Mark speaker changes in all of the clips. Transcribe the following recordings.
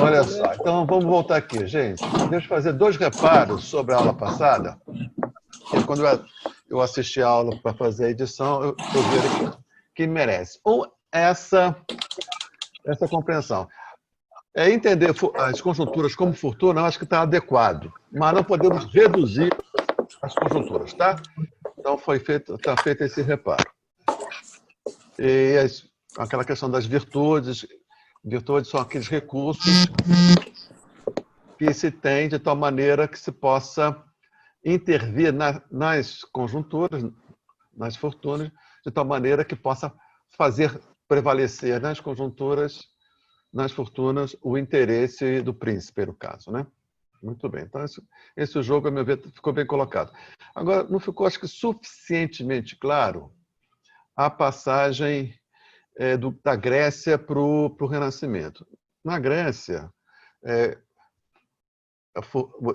Speaker 1: Olha só, então vamos voltar aqui, gente. Deixa eu fazer dois reparos sobre a aula passada. Que quando eu assisti a aula para fazer a edição, eu vi que merece. Essa compreensão. É entender as conjunturas como fortuna, eu acho que está adequado. Mas não podemos reduzir as conjunturas, tá? Então está feito esse reparo. E aquela questão das virtudes. Virtudes são aqueles recursos que se tem de tal maneira que se possa intervir nas conjunturas, nas fortunas, de tal maneira que possa fazer prevalecer nas conjunturas, nas fortunas, o interesse do príncipe, no caso, né? Muito bem. Então, esse jogo, a meu ver, ficou bem colocado. Agora, não ficou, acho que, suficientemente claro a passagem da Grécia para o Renascimento. Na Grécia,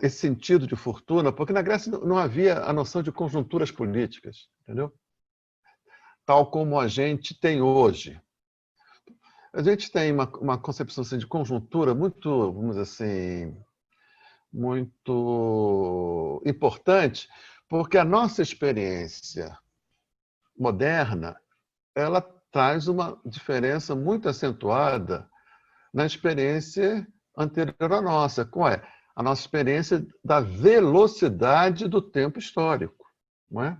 Speaker 1: esse sentido de fortuna, porque na Grécia não havia a noção de conjunturas políticas, entendeu? Tal como a gente tem hoje. A gente tem uma concepção assim, de conjuntura muito, vamos dizer assim, muito importante, porque a nossa experiência moderna, ela traz uma diferença muito acentuada na experiência anterior à nossa. Qual é? A nossa experiência da velocidade do tempo histórico. Não é?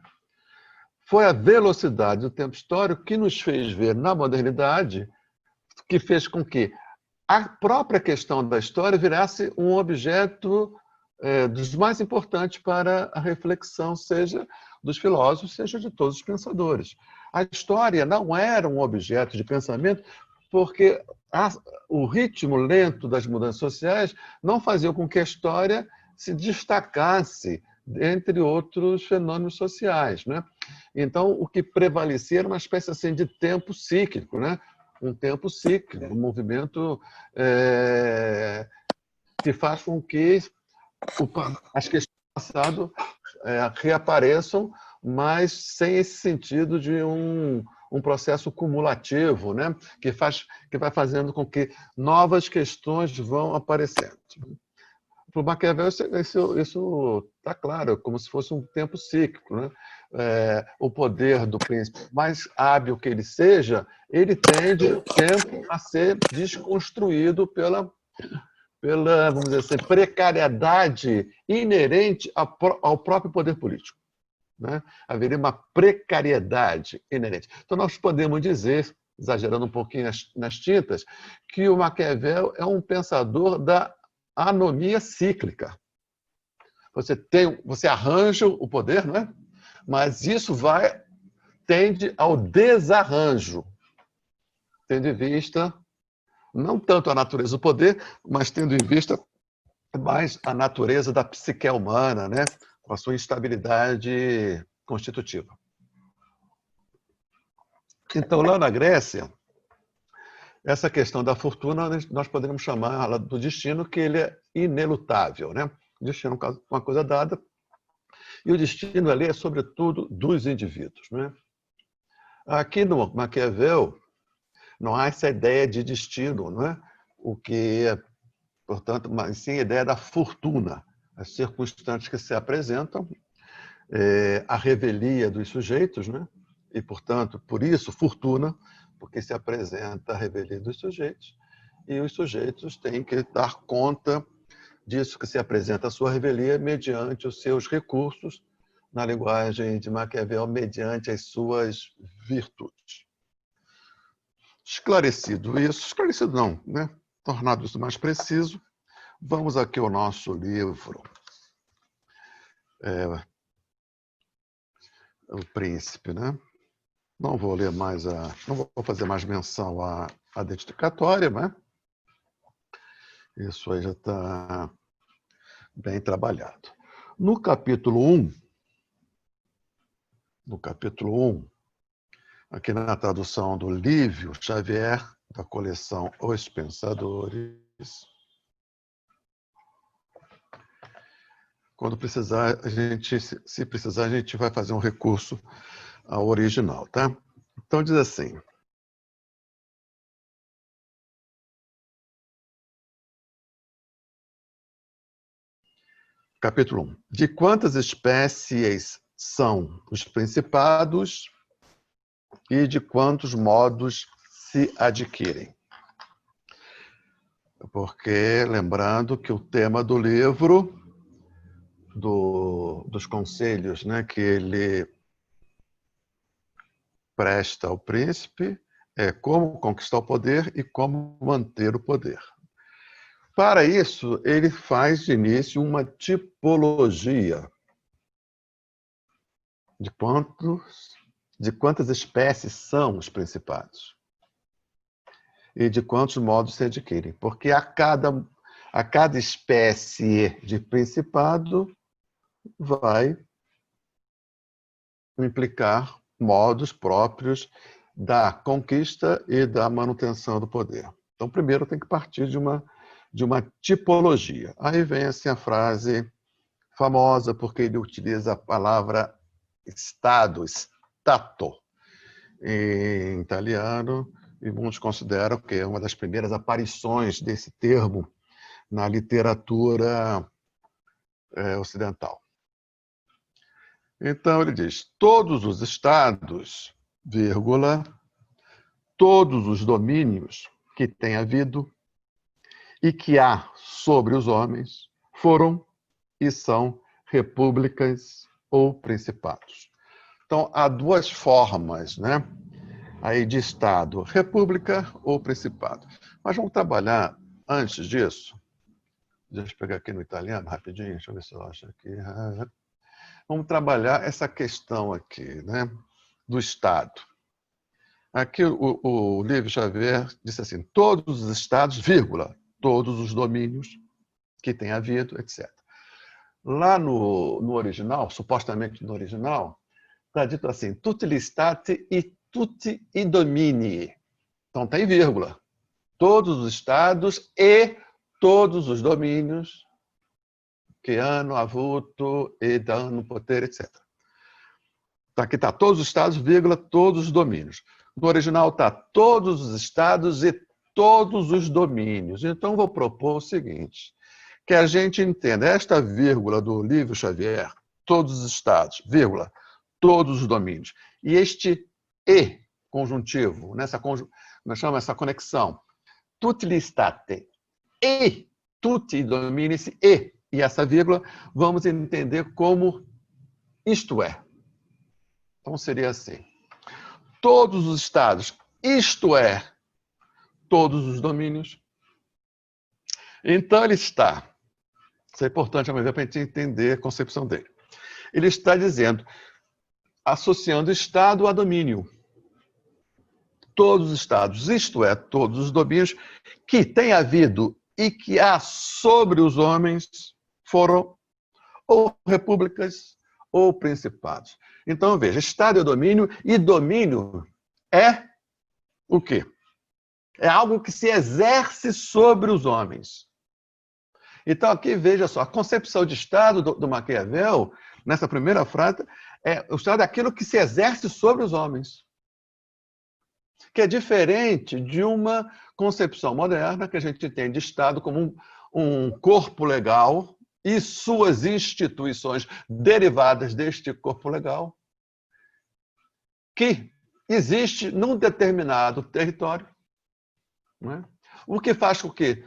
Speaker 1: Foi a velocidade do tempo histórico que nos fez ver na modernidade, que fez com que a própria questão da história virasse um objeto dos mais importantes para a reflexão, seja dos filósofos, seja de todos os pensadores. A história não era um objeto de pensamento porque o ritmo lento das mudanças sociais não fazia com que a história se destacasse entre outros fenômenos sociais, né? Então, o que prevalecia era uma espécie assim, de tempo cíclico, né? Um tempo cíclico, um movimento que faz com que as questões do passado reapareçam, mas sem esse sentido de um processo cumulativo, né? que vai fazendo com que novas questões vão aparecendo. Para o Maquiavel, isso está claro, como se fosse um tempo cíclico. Né? O poder do príncipe, mais hábil que ele seja, ele tende o tempo a ser desconstruído pela, vamos dizer assim, precariedade inerente ao próprio poder político. Né? Haveria uma precariedade inerente. Então, nós podemos dizer, exagerando um pouquinho nas tintas, que o Maquiavel é um pensador da anomia cíclica. Você arranja o poder, não é? Mas isso tende ao desarranjo, tendo em vista não tanto a natureza do poder, mas tendo em vista mais a natureza da psique humana, né? Com a sua instabilidade constitutiva. Então, lá na Grécia, essa questão da fortuna, nós poderíamos chamar do destino, que ele é inelutável, né? O destino é uma coisa dada, e o destino ali é, sobretudo, dos indivíduos, né? Aqui no Maquiavel, não há essa ideia de destino, não é? O que é, portanto, mas sim a ideia da fortuna, as circunstâncias que se apresentam, a revelia dos sujeitos, né? E, portanto, por isso, fortuna, porque se apresenta a revelia dos sujeitos, e os sujeitos têm que dar conta disso que se apresenta a sua revelia mediante os seus recursos, na linguagem de Maquiavel, mediante as suas virtudes. Esclarecido não, né? Tornado isso mais preciso, vamos aqui ao nosso livro, O Príncipe, né? Não vou ler mais não vou fazer mais menção à dedicatória, né? Isso aí já está bem trabalhado. No capítulo 1, aqui na tradução do Lívio Xavier, da coleção Os Pensadores, quando precisar, se precisar, a gente vai fazer um recurso ao original, tá? Então diz assim: Capítulo 1. De quantas espécies são os principados e de quantos modos se adquirem? Porque, lembrando que o tema do livro, dos conselhos, né, que ele presta ao príncipe, é como conquistar o poder e como manter o poder. Para isso, ele faz de início uma tipologia de quantas espécies são os principados e de quantos modos se adquirem. Porque a cada espécie de principado vai implicar modos próprios da conquista e da manutenção do poder. Então, primeiro tem que partir de uma tipologia. Aí vem assim a frase famosa, porque ele utiliza a palavra Estado, Stato, em italiano, e muitos consideram que é uma das primeiras aparições desse termo na literatura ocidental. Então, ele diz: todos os estados, vírgula, todos os domínios que tem havido e que há sobre os homens foram e são repúblicas ou principados. Então, há duas formas, né, aí de Estado, república ou principado. Mas vamos trabalhar, antes disso, deixa eu pegar aqui no italiano rapidinho, deixa eu ver se eu acho aqui. Vamos trabalhar essa questão aqui, né, do Estado. Aqui o Lívio Xavier disse assim: todos os estados, vírgula, todos os domínios que tem havido, etc. Lá no original, supostamente no original, está dito assim: tutti gli stati e tutti i domini. Então tem vírgula. Todos os estados e todos os domínios que hanno avuto e danno potere, etc. Aqui está todos os estados, vírgula, todos os domínios. No original está todos os estados e todos os domínios. Então, vou propor o seguinte, que a gente entenda esta vírgula do Lívio Xavier, todos os estados, vírgula, todos os domínios, e este e conjuntivo, nós chamamos essa conexão, tutti gli stati e tutti i domini, esse e essa vírgula, vamos entender como isto é. Então, seria assim: todos os estados, isto é, todos os domínios. Então, ele está, isso é importante para a gente entender a concepção dele. Ele está dizendo, associando Estado a domínio. Todos os estados, isto é, todos os domínios que tem havido e que há sobre os homens foram ou repúblicas ou principados. Então, veja, Estado é domínio, e domínio é o quê? É algo que se exerce sobre os homens. Então, aqui, veja só, a concepção de Estado do Maquiavel, nessa primeira frase, o Estado é aquilo que se exerce sobre os homens. Que é diferente de uma concepção moderna que a gente tem de Estado como um corpo legal e suas instituições derivadas deste corpo legal, que existe num determinado território, né? O que faz com que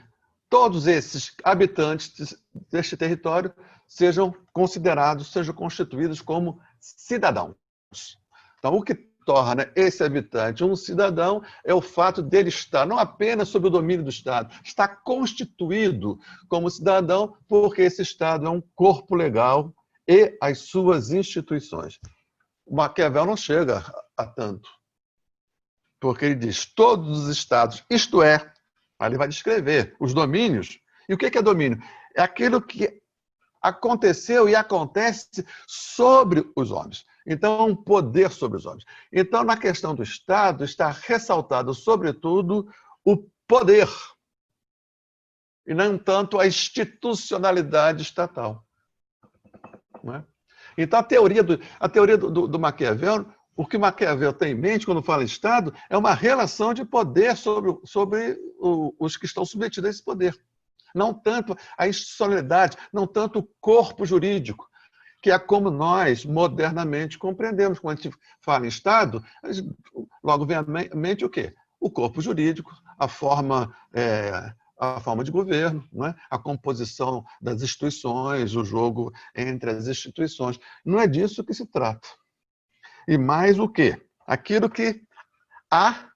Speaker 1: todos esses habitantes deste território sejam considerados, sejam constituídos como cidadãos. Então, o que torna esse habitante um cidadão é o fato dele estar não apenas sob o domínio do Estado, está constituído como cidadão porque esse Estado é um corpo legal e as suas instituições. O Maquiavel não chega a tanto, porque ele diz todos os estados, isto é, aí ele vai descrever os domínios. E o que é domínio? É aquilo que aconteceu e acontece sobre os homens. Então, um poder sobre os homens. Então, na questão do Estado, está ressaltado, sobretudo, o poder, e não tanto a institucionalidade estatal. Não é? Então, a teoria do Maquiavel, o que Maquiavel tem em mente quando fala em Estado, é uma relação de poder sobre os que estão submetidos a esse poder. não tanto a institucionalidade, não tanto o corpo jurídico, que é como nós modernamente compreendemos. Quando a gente fala em Estado, logo vem à mente o quê? O corpo jurídico, a forma de governo, não é? A composição das instituições, o jogo entre as instituições. Não é disso que se trata. E mais o quê? Aquilo que há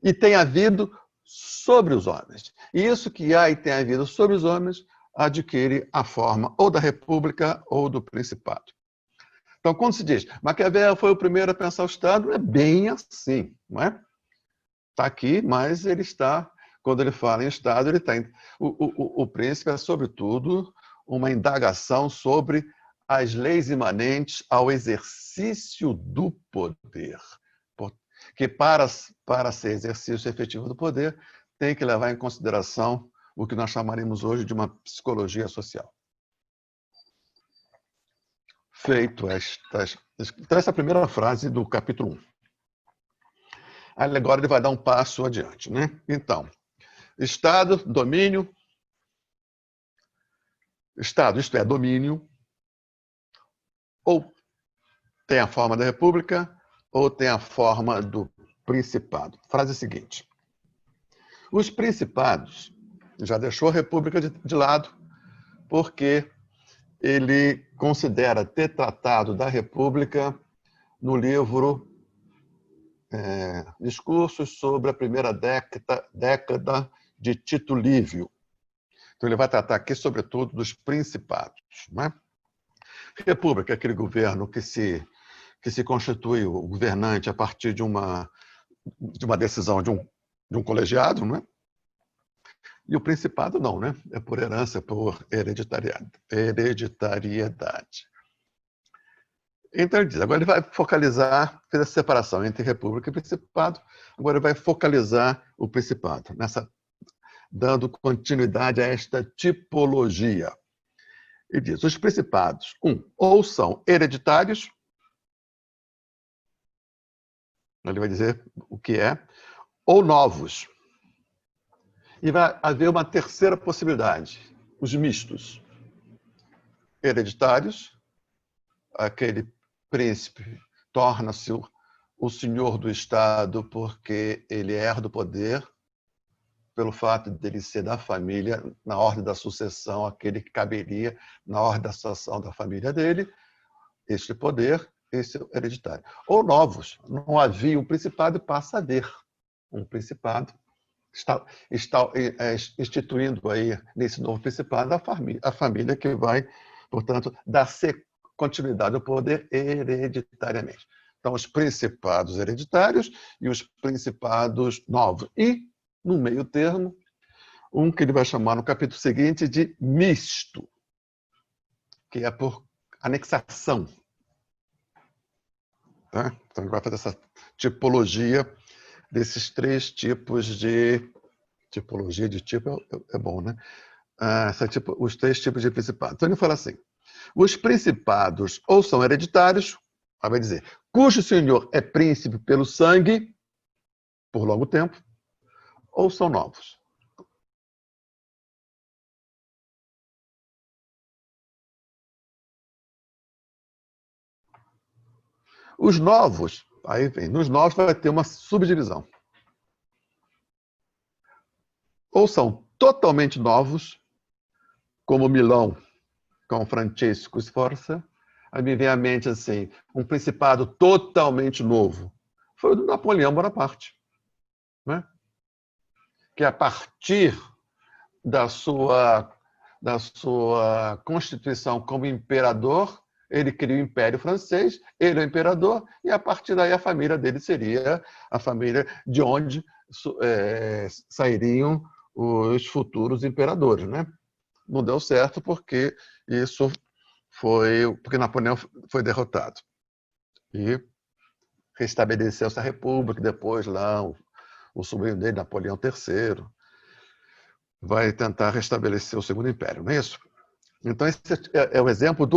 Speaker 1: e tem havido sobre os homens. E isso que há e tem havido sobre os homens adquire a forma ou da república ou do principado. Então, quando se diz Maquiavel foi o primeiro a pensar o Estado, é bem assim, não é? Está aqui, mas ele está, quando ele fala em Estado, ele está. O príncipe é, sobretudo, uma indagação sobre as leis imanentes ao exercício do poder. Que para ser exercício efetivo do poder, tem que levar em consideração o que nós chamaríamos hoje de uma psicologia social. Feito então, essa é a primeira frase do capítulo 1. Agora ele vai dar um passo adiante, né? Então, Estado, domínio. Estado, isto é, domínio, ou tem a forma da república, ou tem a forma do principado. Frase seguinte. Os principados, já deixou a república de lado, porque ele considera ter tratado da república no livro Discursos sobre a primeira década de Tito Livio. Então, ele vai tratar aqui, sobretudo, dos principados. Não é? República é aquele governo que se constitui o governante a partir de uma decisão de um colegiado, não é? E o principado não, né? É por herança, por hereditariedade. Então ele diz, agora ele vai focalizar, fez a separação entre república e principado, agora ele vai focalizar o principado, dando continuidade a esta tipologia. Ele diz, os principados, ou são hereditários, ele vai dizer o que é, ou novos. E vai haver uma terceira possibilidade, os mistos. Hereditários, aquele príncipe torna-se o senhor do Estado porque ele herda o poder, pelo fato de ele ser da família, na ordem da sucessão, aquele que caberia na ordem da sucessão da família dele, este poder, esse hereditário. Ou novos, não havia um principado e passa a haver um principado, está instituindo aí, nesse novo principado, a família que vai, portanto, dar continuidade ao poder hereditariamente. Então, os principados hereditários e os principados novos. E, no meio termo, que ele vai chamar no capítulo seguinte de misto, que é por anexação. Tá? Então, ele vai fazer essa tipologia desses três tipos de... Tipologia de tipo é bom, né? Os três tipos de principado. Então, ele fala assim, os principados ou são hereditários, vai dizer, cujo senhor é príncipe pelo sangue, por longo tempo, ou são novos. Os novos, aí vem, nos novos vai ter uma subdivisão. Ou são totalmente novos, como Milão com Francesco Sforza. Aí me vem à mente assim, um principado totalmente novo. Foi o do Napoleão Bonaparte, né? Que a partir da sua constituição como imperador, ele cria o Império Francês, ele é o imperador, e a partir daí a família dele seria a família de onde sairiam os futuros imperadores, né? Não deu certo porque porque Napoleão foi derrotado. E restabeleceu-se a República, depois lá o sobrinho dele, Napoleão III, vai tentar restabelecer o Segundo Império, não é isso? Então, esse é o exemplo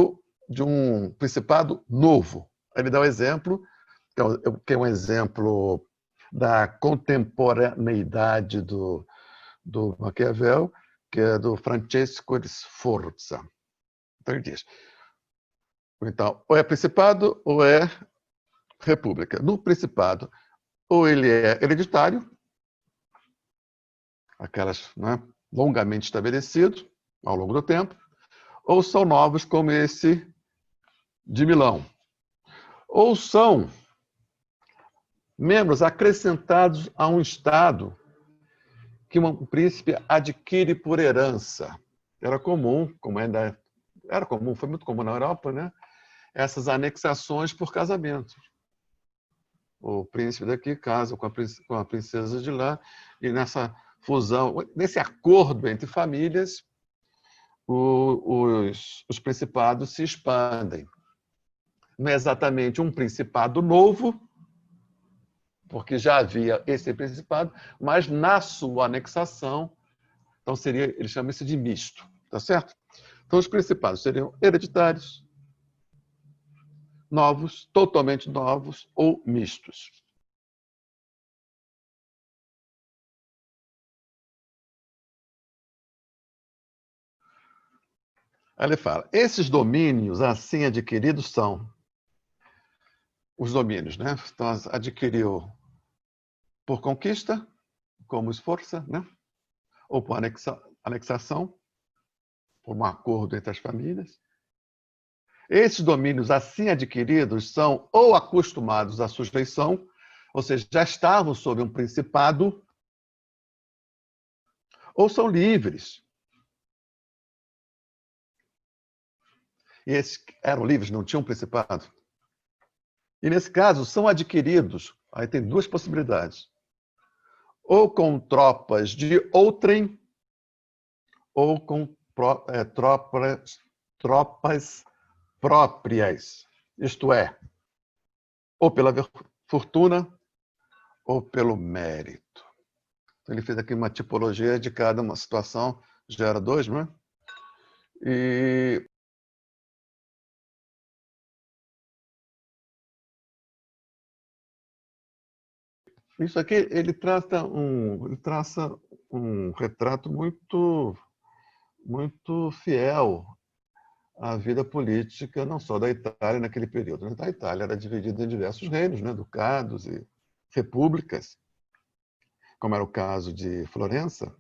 Speaker 1: de um principado novo. Ele dá o exemplo, que é um exemplo da contemporaneidade do Maquiavel, que é do Francesco de Sforza. Então ele diz, então, ou é principado ou é república. No principado, ou ele é hereditário, aquelas, né, longamente estabelecidos ao longo do tempo, ou são novos como esse de Milão, ou são membros acrescentados a um Estado que um príncipe adquire por herança. Era comum, como ainda era comum, foi muito comum na Europa, né? Essas anexações por casamento. O príncipe daqui casa com a princesa de lá, e nessa fusão, nesse acordo entre famílias, os principados se expandem. Não é exatamente um principado novo, porque já havia esse principado, mas na sua anexação, então ele chama isso de misto, tá certo? Então os principados seriam hereditários, novos, totalmente novos ou mistos. Aí ele fala, esses domínios assim adquiridos são os domínios, né? Então adquiriu por conquista, como esforça, né? Ou por anexação, por um acordo entre as famílias. Esses domínios assim adquiridos são ou acostumados à sujeição, ou seja, já estavam sob um principado, ou são livres. E esses eram livres, não tinham principado. E nesse caso, são adquiridos, aí tem duas possibilidades, ou com tropas de outrem, ou com tropas próprias, isto é, ou pela fortuna ou pelo mérito. Então, ele fez aqui uma tipologia de cada uma situação, gera dois, não é? E isso aqui ele traça um retrato muito fiel à vida política, não só da Itália naquele período. A Itália era dividida em diversos reinos, né? Ducados e repúblicas, como era o caso de Florença.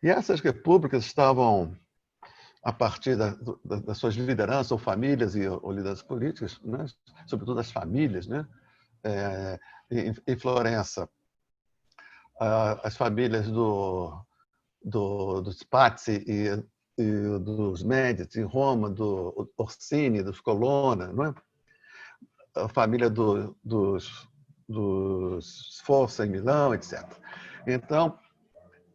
Speaker 1: E essas repúblicas estavam, a partir das suas lideranças, ou famílias ou lideranças políticas, né? Sobretudo as famílias, né? Em Florença, as famílias dos Pazzi e dos Médici, em Roma, do Orsini, dos Colonna, não é? A família dos Sforza em Milão, etc. Então,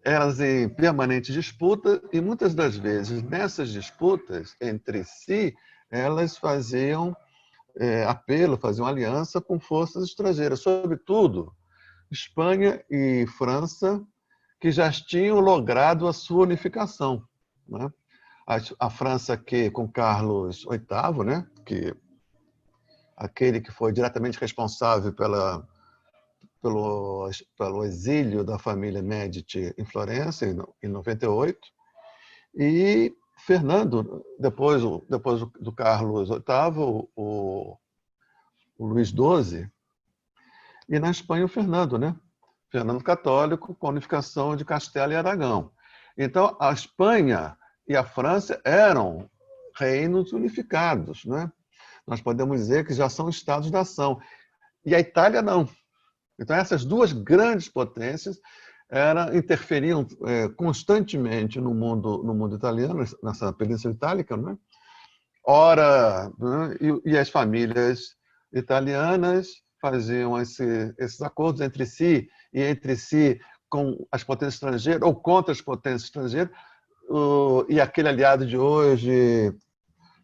Speaker 1: elas em permanente disputa, e muitas das vezes, nessas disputas entre si, elas faziam apelo, faziam aliança com forças estrangeiras, sobretudo Espanha e França, que já tinham logrado a sua unificação, né? A França que com Carlos VIII, né, aquele que foi diretamente responsável pelo exílio da família Médici em Florença, em 98, e Fernando, depois do Carlos VIII, o Luís XII, e na Espanha o Fernando, né? Fernando Católico, com a unificação de Castela e Aragão. Então, a Espanha e a França eram reinos unificados, né? Nós podemos dizer que já são estados-nação. E a Itália não. Então, essas duas grandes potências interferiam constantemente no mundo italiano, nessa Península Itálica, né? Ora, né? E as famílias italianas faziam esses acordos entre si, e entre si com as potências estrangeiras, ou contra as potências estrangeiras, e aquele aliado de hoje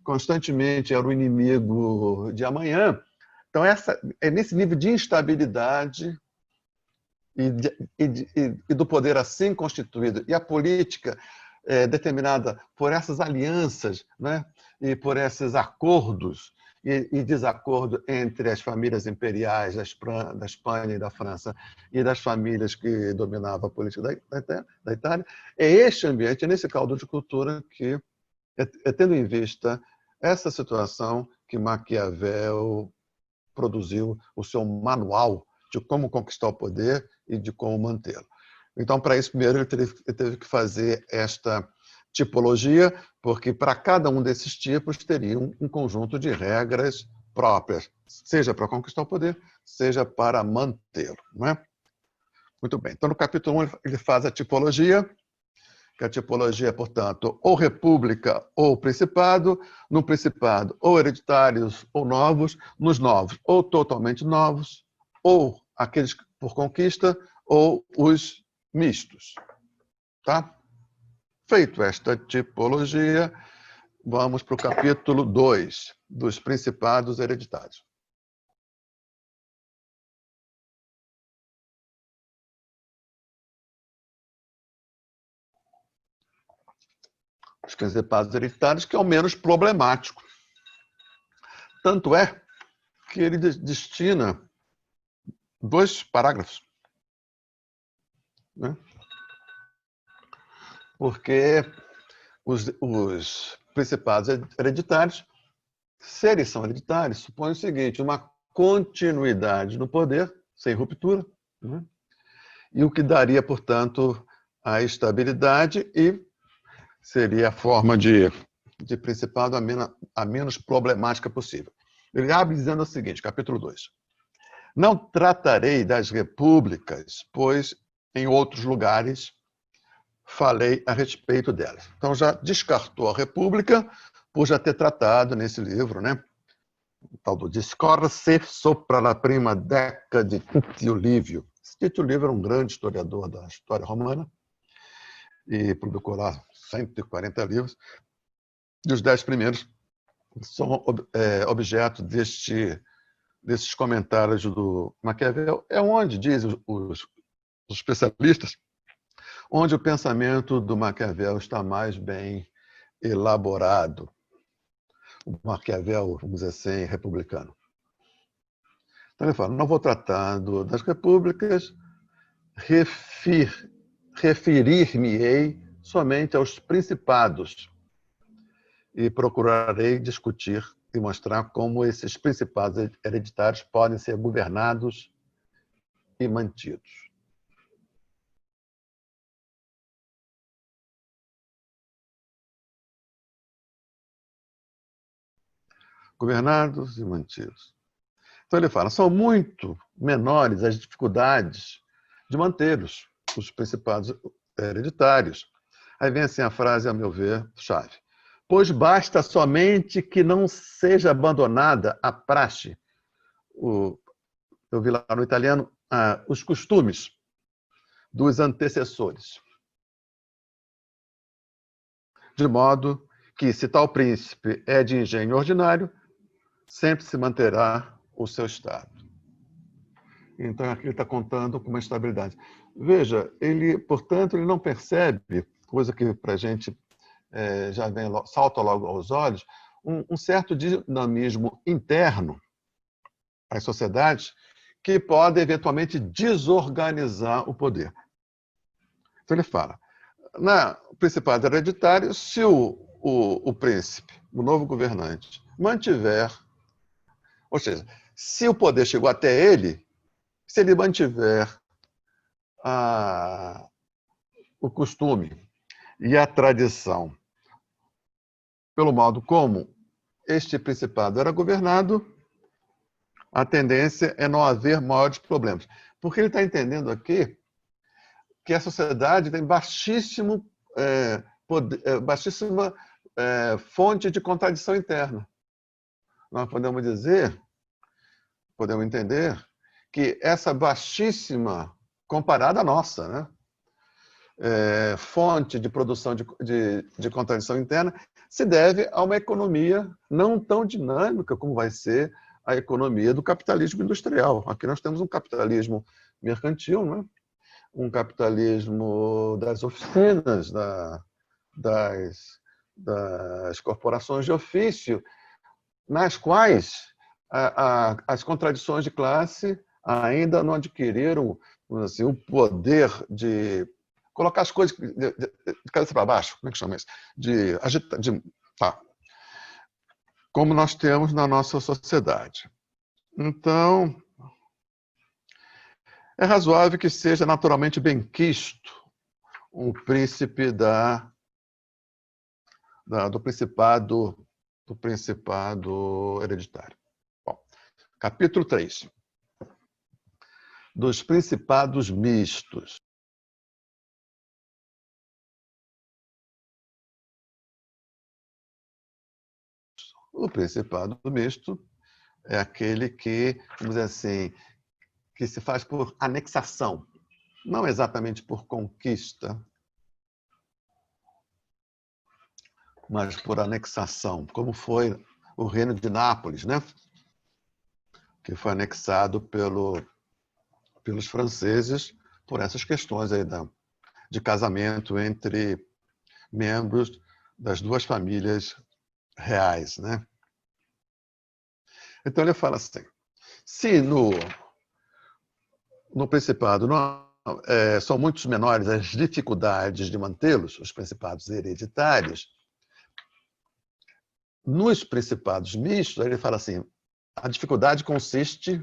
Speaker 1: constantemente era o inimigo de amanhã. Então, é nesse nível de instabilidade e do poder assim constituído, e a política determinada por essas alianças, né, e por esses acordos e desacordo entre as famílias imperiais da Espanha e da França e das famílias que dominavam a política da Itália, é este ambiente, é nesse caldo de cultura que é tendo em vista essa situação que Maquiavel produziu o seu manual de como conquistar o poder e de como mantê-lo. Então, para isso, primeiro, ele teve que fazer esta tipologia, porque para cada um desses tipos teria um conjunto de regras próprias, seja para conquistar o poder, seja para mantê-lo. Não é? Muito bem. Então, no capítulo 1, ele faz a tipologia, que a tipologia é, portanto, ou república ou principado, no principado ou hereditários ou novos, nos novos ou totalmente novos, ou aqueles por conquista ou os mistos. Tá? Feito esta tipologia, vamos para o capítulo 2, dos principados hereditários. Os principados hereditários, que é o menos problemático. Tanto é que ele destina 2 parágrafos, né? Porque os principados hereditários, se eles são hereditários, supõe o seguinte: uma continuidade no poder, sem ruptura, né? E o que daria, portanto, a estabilidade e seria a forma de principado a menos problemática possível. Ele abre dizendo o seguinte, capítulo 2. Não tratarei das repúblicas, pois em outros lugares falei a respeito delas. Então já descartou a república por já ter tratado nesse livro, né? O tal do Discorse sopra la prima decada de Tito Livio. Tito Livio era um grande historiador da história romana e publicou lá 140 livros. E os 10 primeiros são objeto desses comentários do Maquiavel. É onde, dizem os especialistas, onde o pensamento do Maquiavel está mais bem elaborado. O Maquiavel, vamos dizer assim, republicano. Então ele fala, não vou tratar das repúblicas, referir-me-ei somente aos principados e procurarei discutir e mostrar como esses principados hereditários podem ser governados e mantidos. Governados e mantidos. Então ele fala, são muito menores as dificuldades de mantê-los, os principados hereditários. Aí vem assim a frase, a meu ver, chave. Pois basta somente que não seja abandonada a praxe, eu vi lá no italiano, os costumes dos antecessores. De modo que, se tal príncipe é de engenho ordinário, sempre se manterá o seu estado. Então, aqui ele está contando com uma estabilidade. Veja, portanto, ele não percebe, coisa que para a gente já vem, salta logo aos olhos, um certo dinamismo interno às sociedades que pode, eventualmente, desorganizar o poder. Então, ele fala, na principado hereditário, se o príncipe, o novo governante, mantiver, ou seja, se o poder chegou até ele, se ele mantiver o costume e a tradição pelo modo como este principado era governado, a tendência é não haver maiores problemas. Porque ele está entendendo aqui que a sociedade tem baixíssima fonte de contradição interna. Nós podemos entender que essa baixíssima, comparada à nossa, né, fonte de produção de contradição interna, se deve a uma economia não tão dinâmica como vai ser a economia do capitalismo industrial. Aqui nós temos um capitalismo mercantil, né? Um capitalismo das oficinas, das corporações de ofício, nas quais as contradições de classe ainda não adquiriram assim, o poder de colocar as coisas de cabeça para baixo, como é que chama isso? Tá, como nós temos na nossa sociedade. Então, é razoável que seja naturalmente benquisto um príncipe do principado hereditário. Bom, capítulo 3. Dos principados mistos. O principado misto é aquele que, vamos dizer assim, que se faz por anexação, não exatamente por conquista, mas por anexação, como foi o reino de Nápoles, né? Que foi anexado pelos franceses por essas questões aí de casamento entre membros das duas famílias reais, né? Então ele fala assim, se no Principado não, são muito menores as dificuldades de mantê-los, os principados hereditários, nos principados mistos, ele fala assim, a dificuldade consiste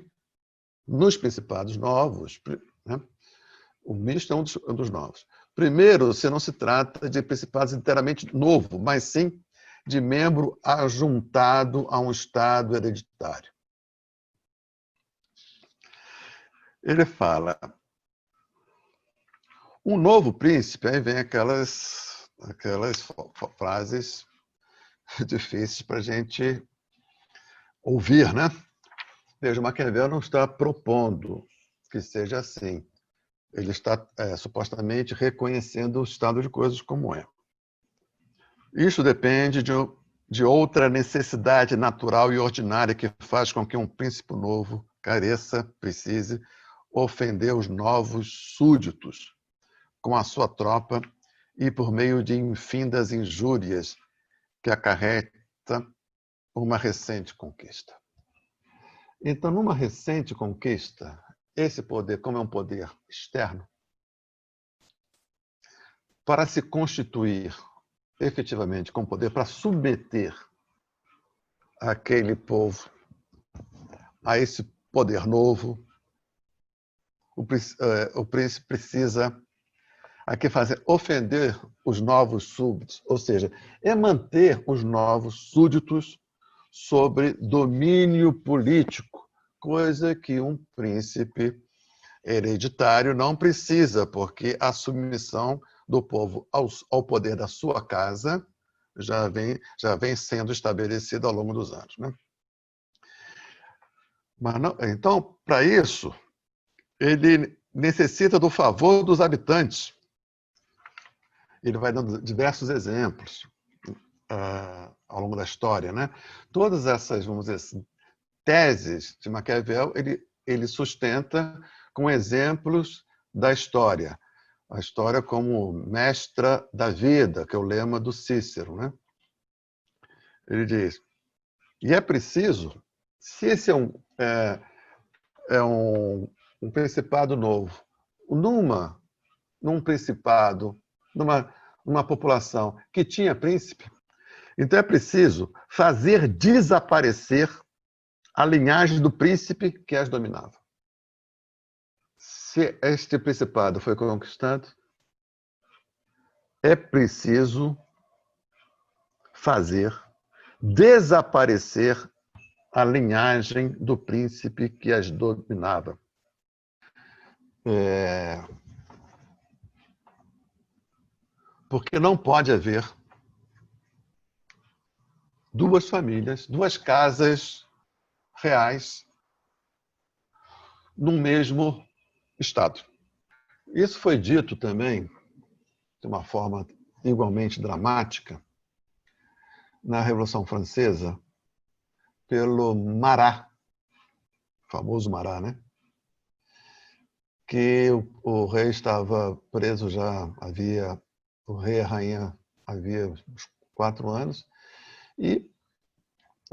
Speaker 1: nos principados novos, né? O misto é um dos novos. Primeiro, se não se trata de principados inteiramente novo, mas sim de membro ajuntado a um estado hereditário. Ele fala, um novo príncipe, aí vem aquelas frases difíceis para a gente ouvir, né? Veja, Maquiavel não está propondo que seja assim. Ele está supostamente reconhecendo o estado de coisas como é. Isso depende de outra necessidade natural e ordinária que faz com que um príncipe novo precise ofender os novos súditos com a sua tropa e por meio de infindas injúrias que acarreta uma recente conquista. Então, numa recente conquista, esse poder, como é um poder externo, para se constituir efetivamente com poder para submeter aquele povo a esse poder novo, o príncipe precisa aqui fazer ofender os novos súditos, ou seja, é manter os novos súditos sobre domínio político, coisa que um príncipe hereditário não precisa, porque a submissão do povo ao poder da sua casa já vem sendo estabelecida ao longo dos anos, né? Mas não, então, para isso, ele necessita do favor dos habitantes. Ele vai dando diversos exemplos ao longo da história, né? Todas essas, vamos dizer assim, teses de Maquiavel, ele sustenta com exemplos da história. A história como mestra da vida, que é o lema do Cícero, né? Ele diz, e é preciso, se esse é um principado novo, num principado, numa população que tinha príncipe, então é preciso fazer desaparecer a linhagem do príncipe que as dominava. Se este principado foi conquistado, é preciso fazer desaparecer a linhagem do príncipe que as dominava. Porque não pode haver duas famílias, duas casas reais no mesmo estado. Isso foi dito também, de uma forma igualmente dramática, na Revolução Francesa, pelo Marat, o famoso Marat, né? Que o rei estava preso o rei e a rainha havia uns 4 anos, e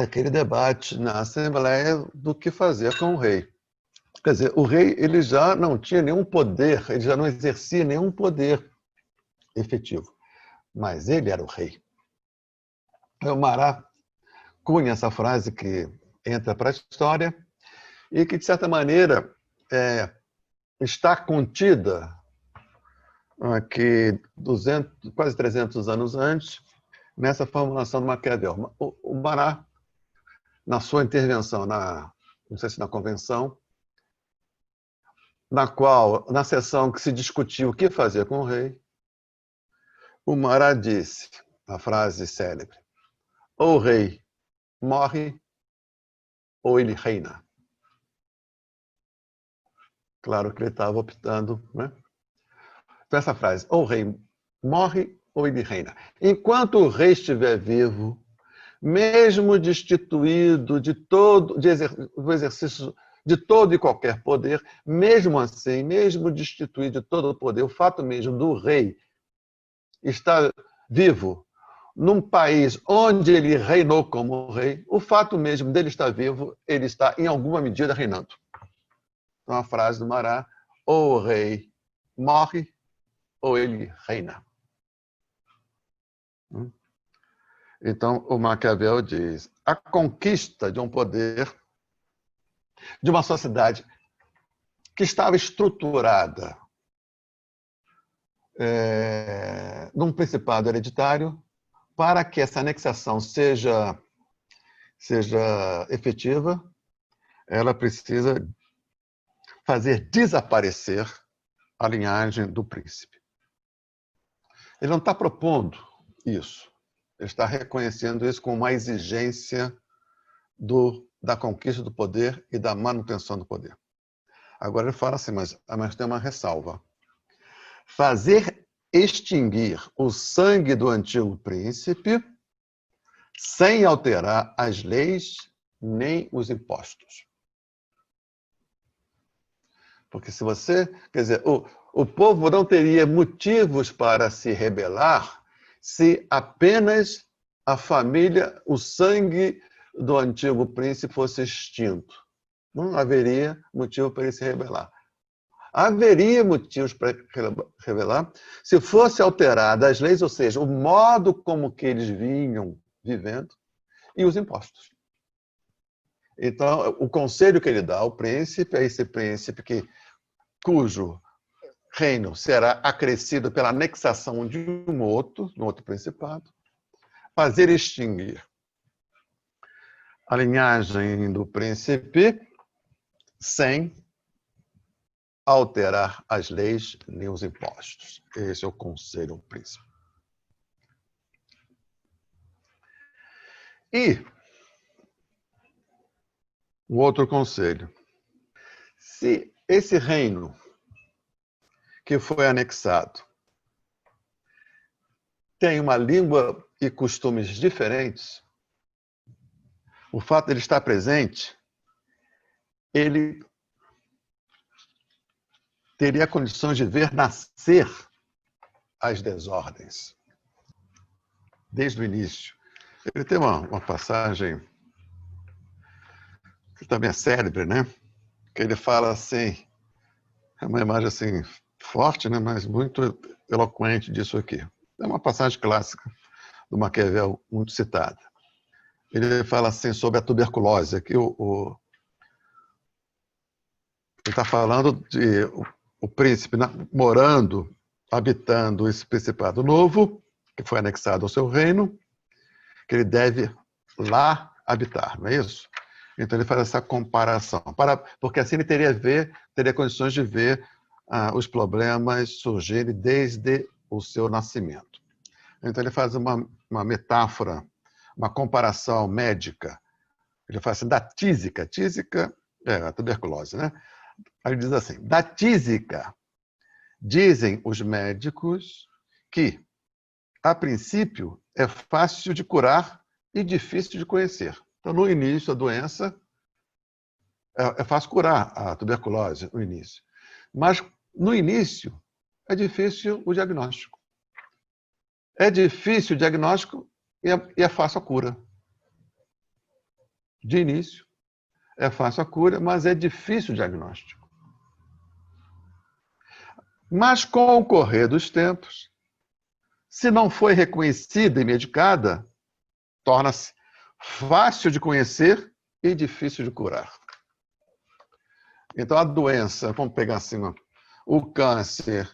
Speaker 1: aquele debate na Assembleia do que fazer com o rei. Quer dizer, o rei ele já não tinha nenhum poder, ele já não exercia nenhum poder efetivo, mas ele era o rei. O Marat cunha essa frase que entra para a história e que, de certa maneira, está contida aqui quase 300 anos antes, nessa formulação do Maquiavel. O Marat, na sua intervenção, não sei se na convenção, na sessão que se discutiu o que fazer com o rei, o Marat disse a frase célebre: ou o rei morre ou ele reina. Claro que ele estava optando, né? Então, essa frase, ou o rei morre ou ele reina. Enquanto o rei estiver vivo, mesmo destituído do exercício de todo e qualquer poder, mesmo assim, mesmo destituído de todo o poder, o fato mesmo do rei estar vivo num país onde ele reinou como rei, o fato mesmo dele estar vivo, ele está, em alguma medida, reinando. Então, a frase do Marat, ou o rei morre, ou ele reina. Então, o Maquiavel diz, a conquista de um poder, de uma sociedade que estava estruturada num principado hereditário, para que essa anexação seja efetiva, ela precisa fazer desaparecer a linhagem do príncipe. Ele não está propondo isso. Ele está reconhecendo isso como uma exigência da conquista do poder e da manutenção do poder. Agora ele fala assim, mas tem uma ressalva. Fazer extinguir o sangue do antigo príncipe sem alterar as leis nem os impostos. Porque se você... Quer dizer, o povo não teria motivos para se rebelar se apenas a família, o sangue do antigo príncipe fosse extinto. Não haveria motivo para ele se rebelar. Haveria motivos para rebelar se fosse alterada as leis, ou seja, o modo como que eles vinham vivendo e os impostos. Então, o conselho que ele dá ao príncipe é esse príncipe cujo reino será acrescido pela anexação de um outro principado, fazer extinguir a linhagem do príncipe sem alterar as leis nem os impostos. Esse é o conselho ao príncipe. E um outro conselho. Se esse reino que foi anexado tem uma língua e costumes diferentes, o fato de ele estar presente, ele teria condições de ver nascer as desordens desde o início. Ele tem uma passagem que também é célebre, né? Que ele fala assim, é uma imagem assim forte, né? Mas muito eloquente disso aqui. É uma passagem clássica do Maquiavel, muito citada. Ele fala assim sobre a tuberculose. Aqui ele está falando de o príncipe morando, habitando esse principado novo, que foi anexado ao seu reino, que ele deve lá habitar, não é isso? Então ele faz essa comparação, porque assim ele teria condições de ver os problemas surgirem desde o seu nascimento. Então ele faz uma metáfora, uma comparação médica. Ele faz assim, da tísica é a tuberculose, né? Aí ele diz assim, da tísica, dizem os médicos que, a princípio, é fácil de curar e difícil de conhecer. Então, no início, a doença é fácil curar a tuberculose, no início. Mas, no início, é difícil o diagnóstico. É difícil o diagnóstico e é fácil a cura. de início, é fácil a cura, mas é difícil o diagnóstico. Mas com o correr dos tempos, se não foi reconhecida e medicada, torna-se fácil de conhecer e difícil de curar. Então, a doença, vamos pegar assim, o câncer,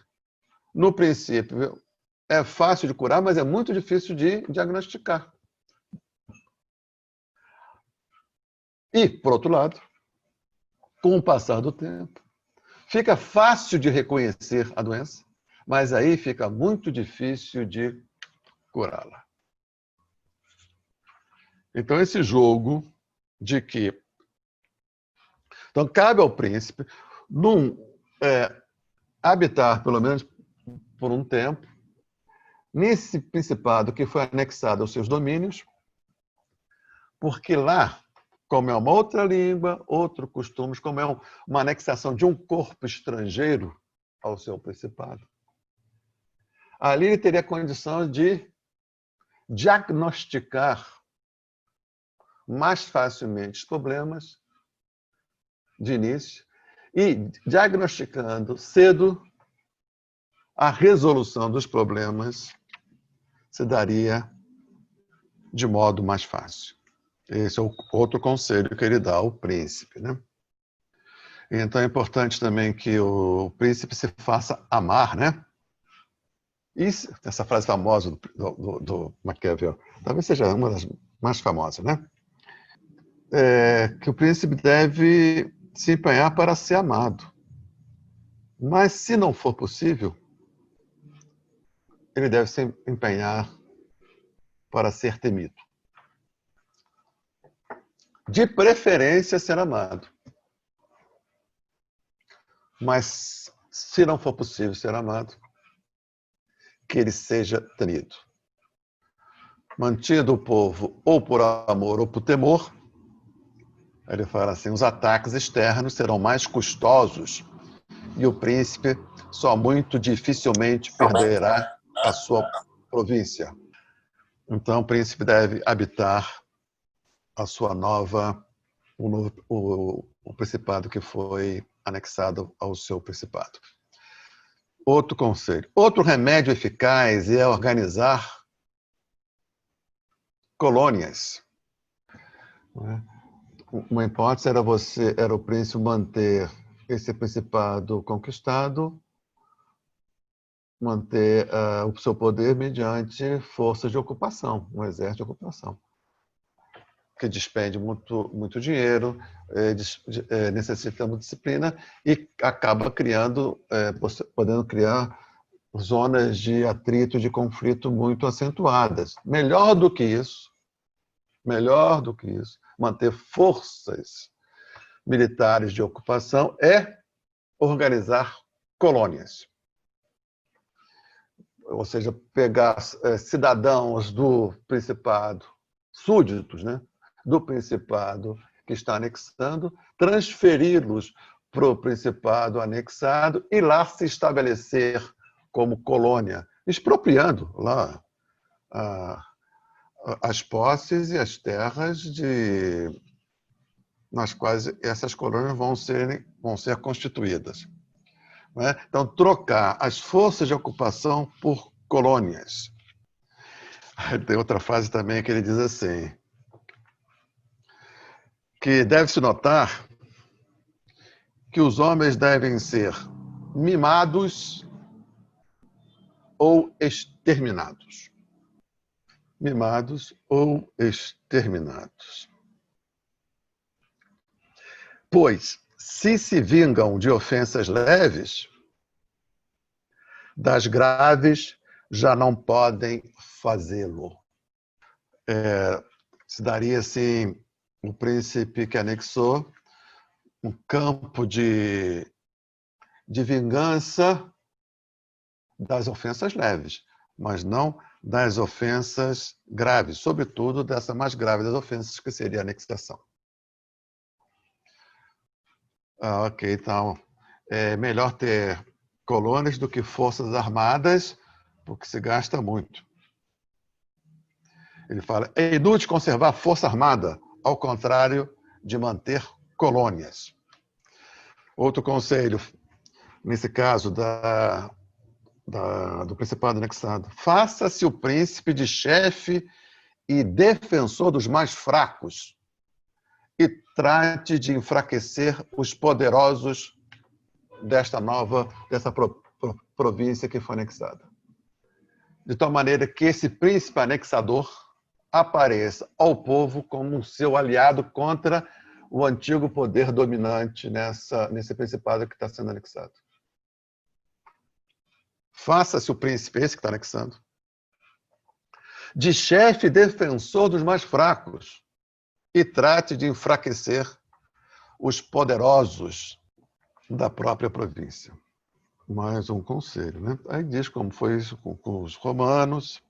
Speaker 1: no princípio, é fácil de curar, mas é muito difícil de diagnosticar. E, por outro lado, com o passar do tempo, fica fácil de reconhecer a doença, mas aí fica muito difícil de curá-la. Então, esse jogo de que... Então, cabe ao príncipe habitar, pelo menos por um tempo, nesse principado que foi anexado aos seus domínios, porque lá, como é uma outra língua, outros costumes, como é uma anexação de um corpo estrangeiro ao seu principado, ali ele teria condição de diagnosticar mais facilmente os problemas de início e, diagnosticando cedo, a resolução dos problemas se daria de modo mais fácil. Esse é o outro conselho que ele dá ao príncipe, né? Então é importante também que o príncipe se faça amar, né? Isso, essa frase famosa do Maquiavel, talvez seja uma das mais famosas, né? Que o príncipe deve se empenhar para ser amado. Mas, se não for possível, ele deve se empenhar para ser temido. De preferência, ser amado. Mas, se não for possível ser amado, que ele seja temido. Mantido o povo ou por amor ou por temor, ele fala assim, os ataques externos serão mais custosos e o príncipe só muito dificilmente perderá a sua província. Então, o príncipe deve habitar a sua o principado que foi anexado ao seu principado. Outro conselho. Outro remédio eficaz é organizar colônias. Uma hipótese era o príncipe manter esse principado conquistado, manter o seu poder mediante forças de ocupação, um exército de ocupação, que despende muito dinheiro, necessita muita disciplina e acaba podendo criar zonas de atrito, de conflito muito acentuadas. Melhor do que isso, manter forças militares de ocupação é organizar colônias. Ou seja, pegar cidadãos do principado, súditos, né, do principado que está anexando, transferi-los para o principado anexado e lá se estabelecer como colônia, expropriando lá as posses e as terras nas quais essas colônias vão ser constituídas. Não é? Então, trocar as forças de ocupação por colônias. Tem outra frase também que ele diz assim, que deve-se notar que os homens devem ser mimados ou exterminados. Mimados ou exterminados. Pois, se vingam de ofensas leves, das graves já não podem fazê-lo. Se daria, assim, o príncipe que anexou um campo de vingança das ofensas leves, mas não das ofensas graves, sobretudo dessa mais grave das ofensas, que seria a anexação. Ok, então, é melhor ter colônias do que forças armadas, porque se gasta muito. Ele fala, é inútil conservar força armada ao contrário de manter colônias. Outro conselho, nesse caso do principado anexado: faça-se o príncipe de chefe e defensor dos mais fracos e trate de enfraquecer os poderosos dessa província que foi anexada. De tal maneira que esse príncipe anexador apareça ao povo como um seu aliado contra o antigo poder dominante nesse principado que está sendo anexado. Faça-se o príncipe, esse que está anexando, de chefe defensor dos mais fracos e trate de enfraquecer os poderosos da própria província. Mais um conselho, né? Aí diz como foi isso com os romanos.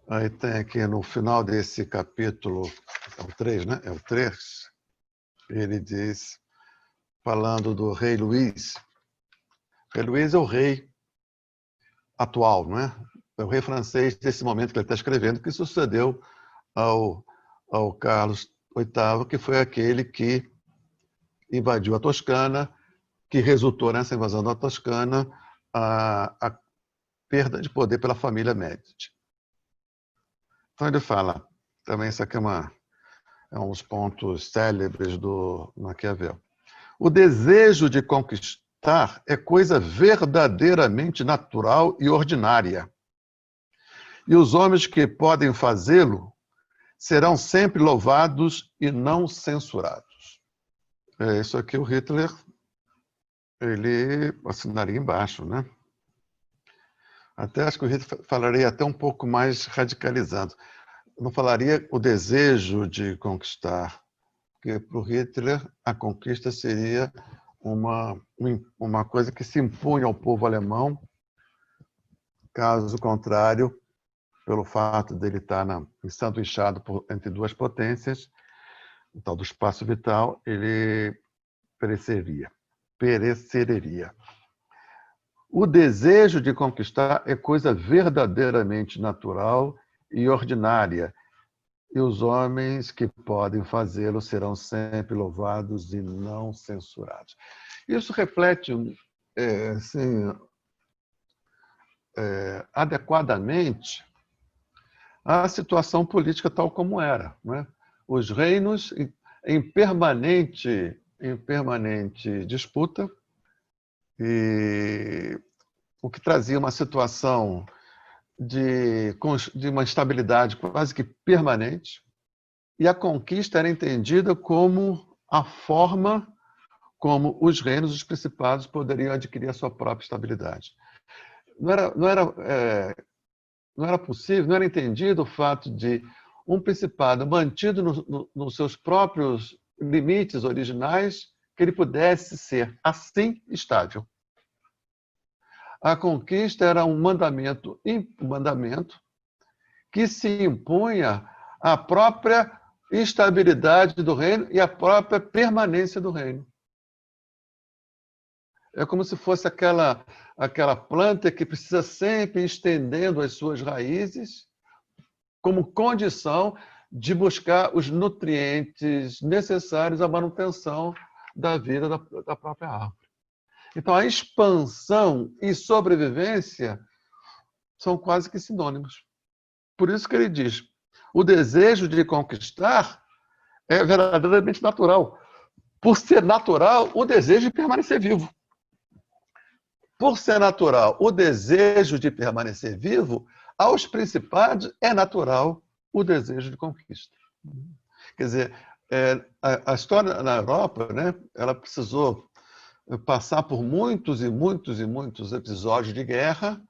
Speaker 1: Aí tem aqui no final desse capítulo, é o 3, né? É o 3. Ele diz, falando do rei Luís. O rei Luís é o rei atual, não é? É o rei francês desse momento que ele está escrevendo, que sucedeu ao Carlos VIII, que foi aquele que invadiu a Toscana, que resultou nessa invasão da Toscana a perda de poder pela família Médici. Então ele fala, também isso aqui é um dos pontos célebres do Maquiavel. O desejo de conquistar é coisa verdadeiramente natural e ordinária. E os homens que podem fazê-lo serão sempre louvados e não censurados. É isso aqui o Hitler, ele assinaria embaixo, né? Até acho que o Hitler falaria até um pouco mais radicalizando. Não falaria o desejo de conquistar, porque para o Hitler a conquista seria uma coisa que se impunha ao povo alemão. Caso contrário, pelo fato dele estar ensanduichado entre duas potências, o tal do espaço vital, ele pereceria. O desejo de conquistar é coisa verdadeiramente natural e ordinária, e os homens que podem fazê-lo serão sempre louvados e não censurados. Isso reflete adequadamente a situação política tal como era, não é? Os reinos em permanente disputa, e o que trazia uma situação de uma instabilidade quase que permanente, e a conquista era entendida como a forma como os reinos, os principados, poderiam adquirir a sua própria estabilidade. Não era possível, não era entendido o fato de um principado mantido nos seus próprios limites originais, que ele pudesse ser assim estável. A conquista era um mandamento que se impunha à própria estabilidade do reino e à própria permanência do reino. É como se fosse aquela planta que precisa sempre ir estendendo as suas raízes como condição de buscar os nutrientes necessários à manutenção da vida da própria árvore. Então, a expansão e sobrevivência são quase que sinônimos. Por isso que ele diz, o desejo de conquistar é verdadeiramente natural. Por ser natural, o desejo de permanecer vivo. Por ser natural o desejo de permanecer vivo, aos principados é natural o desejo de conquista. Quer dizer, a história na Europa, né, ela precisou passar por muitos e muitos e muitos episódios de guerra,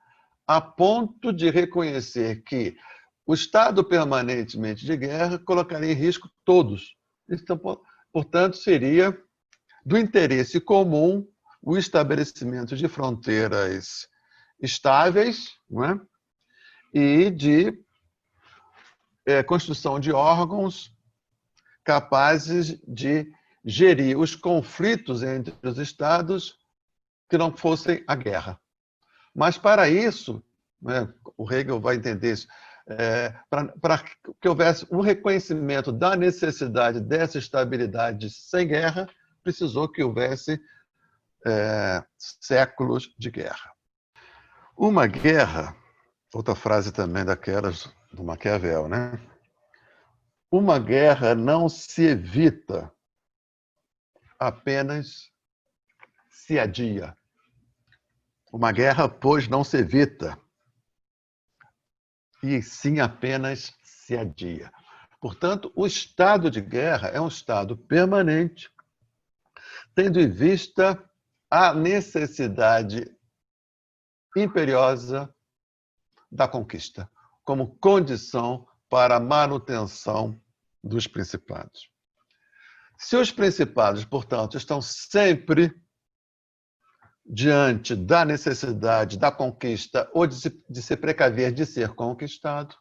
Speaker 1: a ponto de reconhecer que o estado permanentemente de guerra colocaria em risco todos. Então, portanto, seria do interesse comum o estabelecimento de fronteiras estáveis, não é? E de construção de órgãos capazes de gerir os conflitos entre os estados que não fossem a guerra. Mas, para isso, né, o Hegel vai entender isso, para que houvesse um reconhecimento da necessidade dessa estabilidade sem guerra, precisou que houvesse séculos de guerra. Uma guerra, outra frase também daquelas do Maquiavel, né? Uma guerra não se evita, apenas se adia. Uma guerra, pois, não se evita, e sim apenas se adia. Portanto, o estado de guerra é um estado permanente, tendo em vista a necessidade imperiosa da conquista, como condição para a manutenção dos principados. Se os principados, portanto, estão sempre diante da necessidade da conquista ou de se precaver de ser conquistado,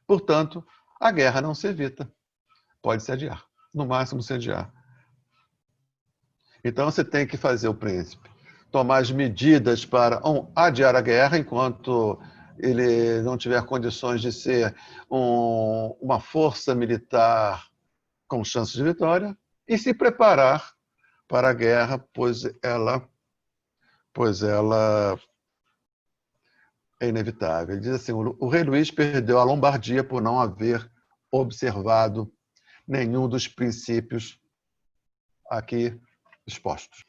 Speaker 1: portanto, a guerra não se evita. Pode se adiar, no máximo se adiar. Então, você tem que fazer o príncipe tomar as medidas para adiar a guerra enquanto ele não tiver condições de ser uma força militar com chances de vitória e se preparar para a guerra, pois ela é inevitável. Ele diz assim, o rei Luís perdeu a Lombardia por não haver observado nenhum dos princípios aqui expostos.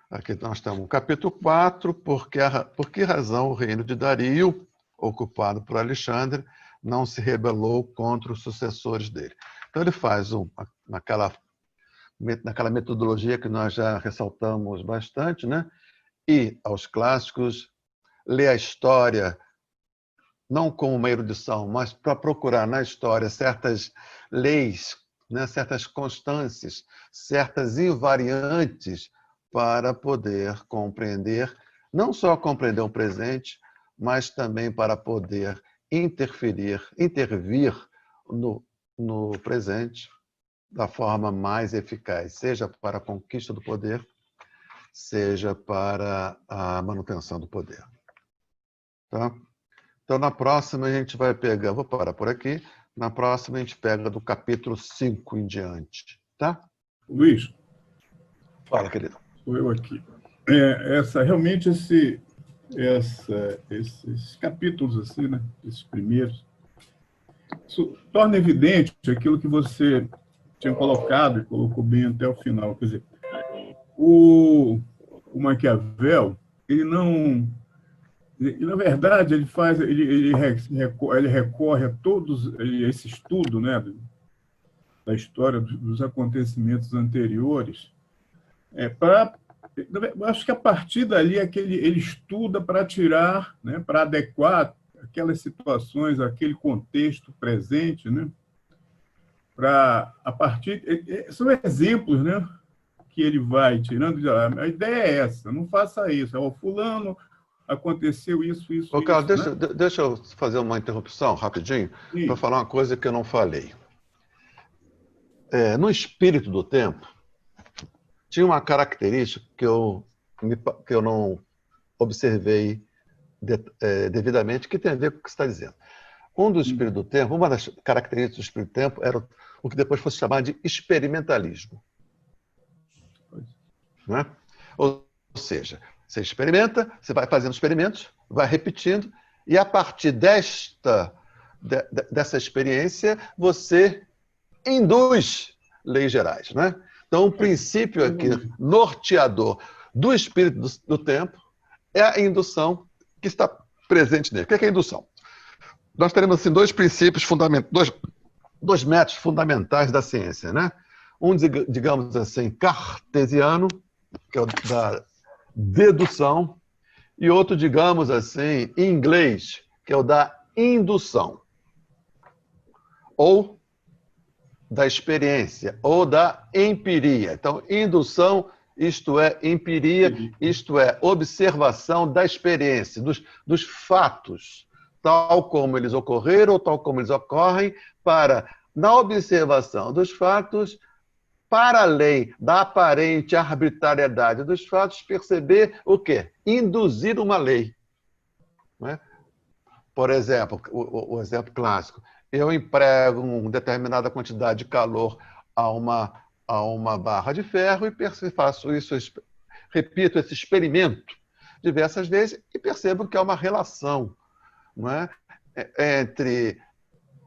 Speaker 1: Aqui nós temos o capítulo 4, por que razão o reino de Dario, ocupado por Alexandre, não se rebelou contra os sucessores dele. Então ele faz naquela metodologia que nós já ressaltamos bastante, né? Ir aos clássicos, ler a história, não como uma erudição, mas para procurar na história certas leis, né? Certas constâncias, certas invariantes, para poder compreender, não só compreender o presente, mas também para poder intervir no presente da forma mais eficaz, seja para a conquista do poder, seja para a manutenção do poder. Tá? Então, na próxima, a gente vai pegar, vou parar por aqui, na próxima a gente pega do capítulo 5 em diante. Tá?
Speaker 2: Luiz.
Speaker 1: Fala, querido.
Speaker 2: Sou eu aqui. Realmente, esses capítulos, assim, né, esses primeiros, isso torna evidente aquilo que você tinha colocado e colocou bem até o final. Quer dizer, o Maquiavel, ele não... na verdade, ele recorre a todos esse estudo, né, da história dos acontecimentos anteriores, acho que a partir dali é que ele estuda para tirar, né, para adequar aquelas situações, aquele contexto presente, né, são exemplos, né, que ele vai tirando. A ideia é essa, não faça isso. Fulano, aconteceu isso.
Speaker 1: Carlos,
Speaker 2: né?
Speaker 1: deixa eu fazer uma interrupção rapidinho para falar uma coisa que eu não falei. No Espírito do Tempo, tinha uma característica que eu não observei devidamente, que tem a ver com o que você está dizendo. Uma das características do Espírito do Tempo era o que depois fosse chamado de experimentalismo. Né? Ou seja, você experimenta, você vai fazendo experimentos, vai repetindo, e a partir dessa experiência, você induz leis gerais. Né? Então, o princípio aqui norteador do Espírito do Tempo é a indução que está presente nele. O que é a indução? Nós teremos assim, dois princípios fundamentais, dois métodos fundamentais da ciência. Né? Um, digamos assim, cartesiano, que é o da dedução, e outro, digamos assim, em inglês, que é o da indução. Ou da experiência, ou da empiria. Então, indução, isto é empiria, isto é observação da experiência, dos fatos, tal como eles ocorreram ou tal como eles ocorrem, para, na observação dos fatos, para além da aparente arbitrariedade dos fatos, perceber o quê? Induzir uma lei. Não é? Por exemplo, o exemplo clássico, eu emprego uma determinada quantidade de calor a uma barra de ferro e faço isso, repito esse experimento diversas vezes e percebo que há uma relação, não é, entre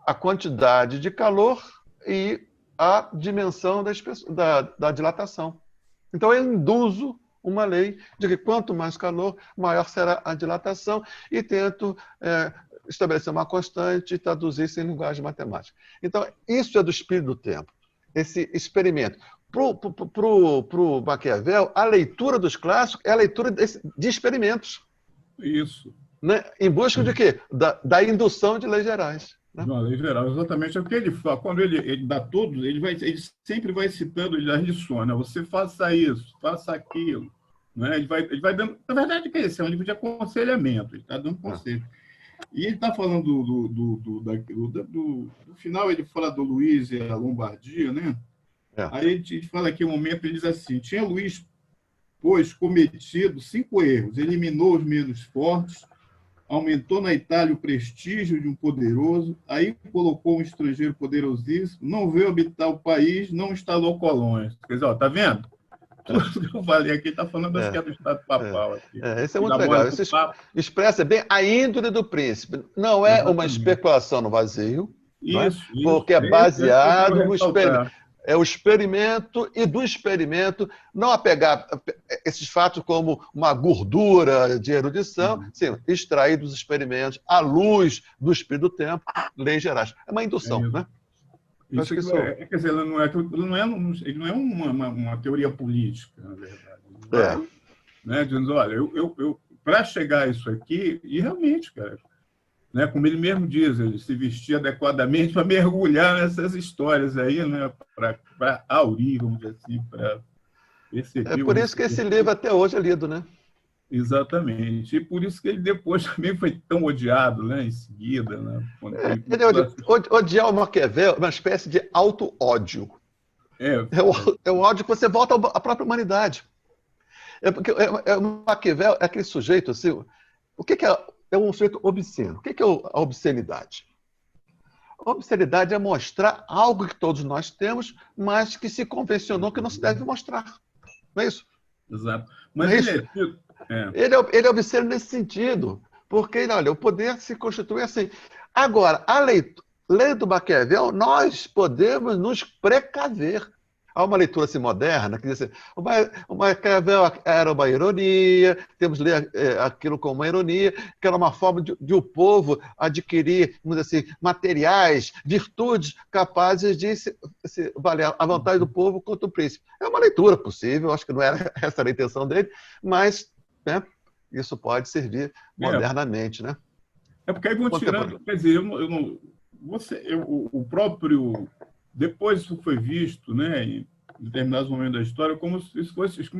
Speaker 1: a quantidade de calor e a dimensão da dilatação. Então, eu induzo uma lei de que quanto mais calor, maior será a dilatação e tento estabelecer uma constante e traduzir isso em linguagem matemática. Então, isso é do espírito do tempo, esse experimento. Para o Maquiavel, a leitura dos clássicos é a leitura de experimentos.
Speaker 2: Isso.
Speaker 1: Né? Em busca de quê? Da indução de leis gerais. Né?
Speaker 2: Uma lei geral, exatamente. É o que ele fala. Quando ele dá todos, ele sempre vai citando as lições. Né? Você faça isso, faça aquilo. Né? Ele vai dando. Na verdade, é um livro de aconselhamento. Ele está dando conselho. E ele está falando do final, ele fala do Luiz e a Lombardia, né? Aí ele fala aqui um momento, ele diz assim: tinha Luiz, pois, cometido 5 erros, eliminou os menos fortes, aumentou na Itália o prestígio de um poderoso, aí colocou um estrangeiro poderosíssimo, não veio habitar o país, não instalou colônias. Quer dizer, tá vendo? Tudo que eu falei aqui está falando das que é do Estado Papal. Aqui.
Speaker 1: Isso é muito legal. Isso expressa bem a índole do príncipe. Não é uma especulação no vazio,
Speaker 2: isso,
Speaker 1: porque é baseado no experimento. É o experimento e do experimento não apegar esses fatos como uma gordura de erudição, sim, extrair dos experimentos, à luz do espírito do tempo, leis gerais. É uma indução, né?
Speaker 2: Isso quer dizer, ele não é uma teoria política, na verdade. Né, dizendo, olha, eu para chegar a isso aqui, e realmente, cara, né, como ele mesmo diz, ele se vestia adequadamente para mergulhar nessas histórias aí, né, para aurir, vamos dizer assim, para perceber.
Speaker 1: É por isso que esse livro até hoje é lido, né?
Speaker 2: Exatamente. E por isso que ele depois também foi tão odiado, né, em seguida. Né,
Speaker 1: odiar o Maquiavel é uma espécie de auto-ódio. É o ódio que você volta à própria humanidade. O Maquiavel é aquele sujeito, assim, o que é um sujeito obsceno? O que é a obscenidade? A obscenidade é mostrar algo que todos nós temos, mas que se convencionou que não se deve mostrar. Não é isso?
Speaker 2: Exato. Mas
Speaker 1: ele é obsceno nesse sentido, porque, olha, o poder se constitui assim. Agora, a lei do Maquiavel, nós podemos nos precaver. Há uma leitura assim, moderna que diz assim, o Maquiavel era uma ironia, temos que ler aquilo como uma ironia, que era uma forma de o povo adquirir, vamos dizer assim, materiais, virtudes capazes de se valer a vontade do povo contra o príncipe. É uma leitura possível, acho que não era essa a intenção dele, mas né, isso pode servir modernamente. Né?
Speaker 2: É porque aí vão tirando, quer dizer, o próprio... Depois isso foi visto, né, em determinados momentos da história, como se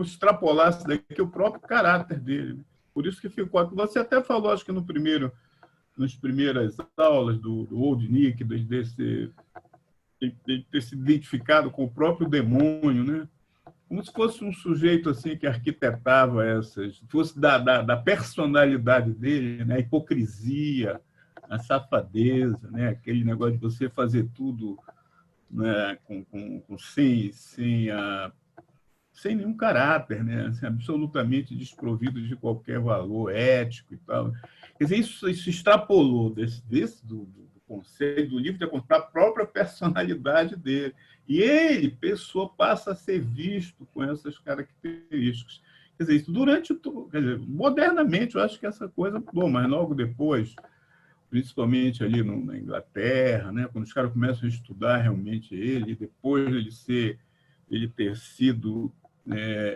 Speaker 2: extrapolasse daqui o próprio caráter dele. Né? Por isso que ficou... Você até falou, acho que nas primeiras aulas do Old Nick, de ter se identificado com o próprio demônio, né? Como se fosse um sujeito assim que arquitetava fosse da personalidade dele, né? A hipocrisia, a safadeza, né? Aquele negócio de você fazer tudo, né, sem nenhum caráter, né, assim, absolutamente desprovido de qualquer valor ético e tal. Quer dizer, isso extrapolou do conceito do livro para a própria personalidade dele. E ele, pessoa, passa a ser visto com essas características. Quer dizer, isso modernamente, eu acho que essa coisa mudou, mas logo depois, principalmente ali na Inglaterra, né, quando os caras começam a estudar realmente ele, depois ele ter sido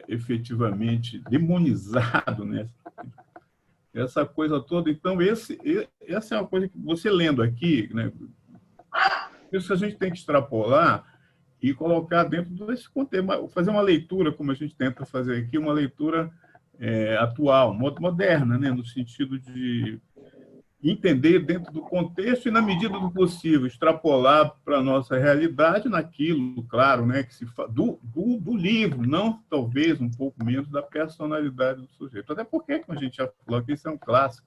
Speaker 2: efetivamente demonizado, né, essa coisa toda. Então, essa é uma coisa que você lendo aqui, né, isso a gente tem que extrapolar e colocar dentro desse contexto, fazer uma leitura, como a gente tenta fazer aqui, uma leitura atual, moderna, né, no sentido de entender dentro do contexto e, na medida do possível, extrapolar para a nossa realidade naquilo, claro, né, que do livro, não talvez um pouco menos da personalidade do sujeito. Até porque, como a gente já falou aqui, isso é um clássico.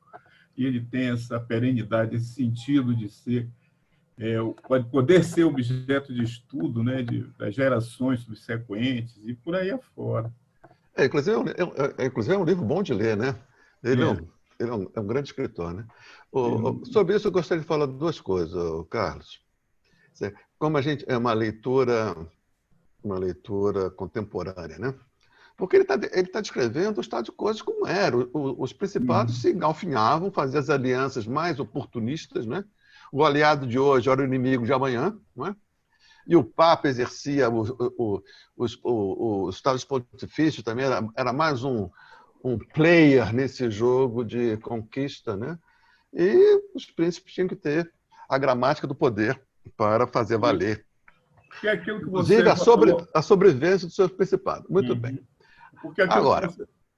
Speaker 2: que ele tem essa perenidade, esse sentido de ser, pode poder ser objeto de estudo, né, das gerações subsequentes e por aí afora.
Speaker 1: Inclusive é um livro bom de ler, né? Ele é um grande escritor, né? Sobre isso eu gostaria de falar duas coisas, Carlos. Como a gente é uma leitura contemporânea, né? Porque ele tá descrevendo o estado de coisas como era. Os principados se engalfinhavam, faziam as alianças mais oportunistas, né? O aliado de hoje era o inimigo de amanhã, não é? E o Papa exercia o Estado Pontifício também, era mais um player nesse jogo de conquista, né? E os príncipes tinham que ter a gramática do poder para fazer valer.
Speaker 2: Que é aquilo que
Speaker 1: inclusive a sobrevivência do seu principado. Muito bem.
Speaker 2: Porque agora,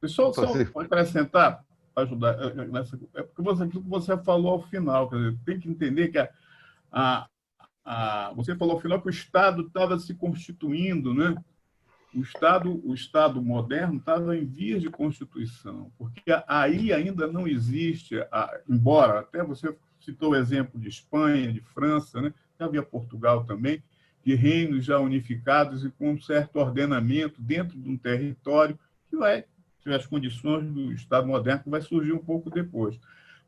Speaker 2: só para acrescentar, para ajudar, é porque aquilo que você falou ao final, quer dizer, tem que entender que você falou ao final que o Estado estava se constituindo, né? O Estado moderno estava em vias de constituição, porque aí ainda não existe, embora até você citou o exemplo de Espanha, de França, né? Já havia Portugal também, de reinos já unificados e com um certo ordenamento dentro de um território que vai ter as condições do Estado moderno, que vai surgir um pouco depois.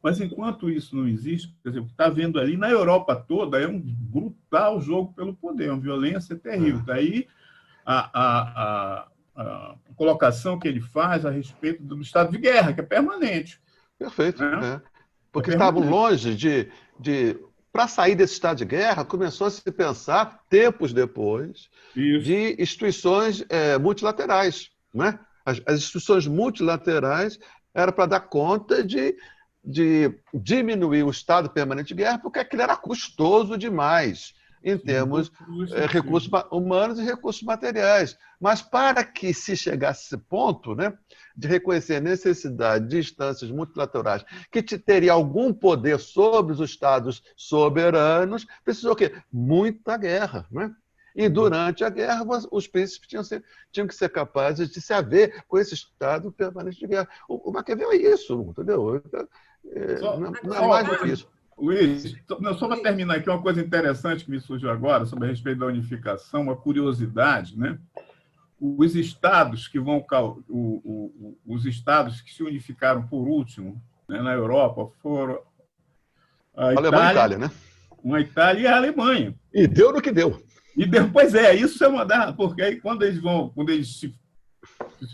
Speaker 2: Mas, enquanto isso não existe, por exemplo, está vendo ali, na Europa toda, é um brutal jogo pelo poder, uma violência terrível. Daí a colocação que ele faz a respeito do estado de guerra, que é permanente.
Speaker 1: Perfeito. Né? Porque estavam longe para sair desse estado de guerra, começou a se pensar, tempos depois, de instituições multilaterais. Né? As instituições multilaterais eram para dar conta de diminuir o estado permanente de guerra, porque aquilo era custoso demais em termos recursos humanos e recursos materiais. Mas para que se chegasse a esse ponto, né, de reconhecer a necessidade de instâncias multilaterais que teria algum poder sobre os estados soberanos, precisou o quê? Muita guerra. Né? E durante a guerra, os príncipes tinham que ser capazes de se haver com esse estado permanente de guerra. O Maquiavel é isso, entendeu? Não é mais do que isso.
Speaker 2: Luiz, só para terminar aqui, uma coisa interessante que me surgiu agora sobre a respeito da unificação, uma curiosidade, né? Os estados que os estados que se unificaram por último, né, na Europa foram a
Speaker 1: Alemanha e Itália, né?
Speaker 2: Uma Itália e a Alemanha.
Speaker 1: E deu no que deu.
Speaker 2: E depois isso é uma porque aí quando eles se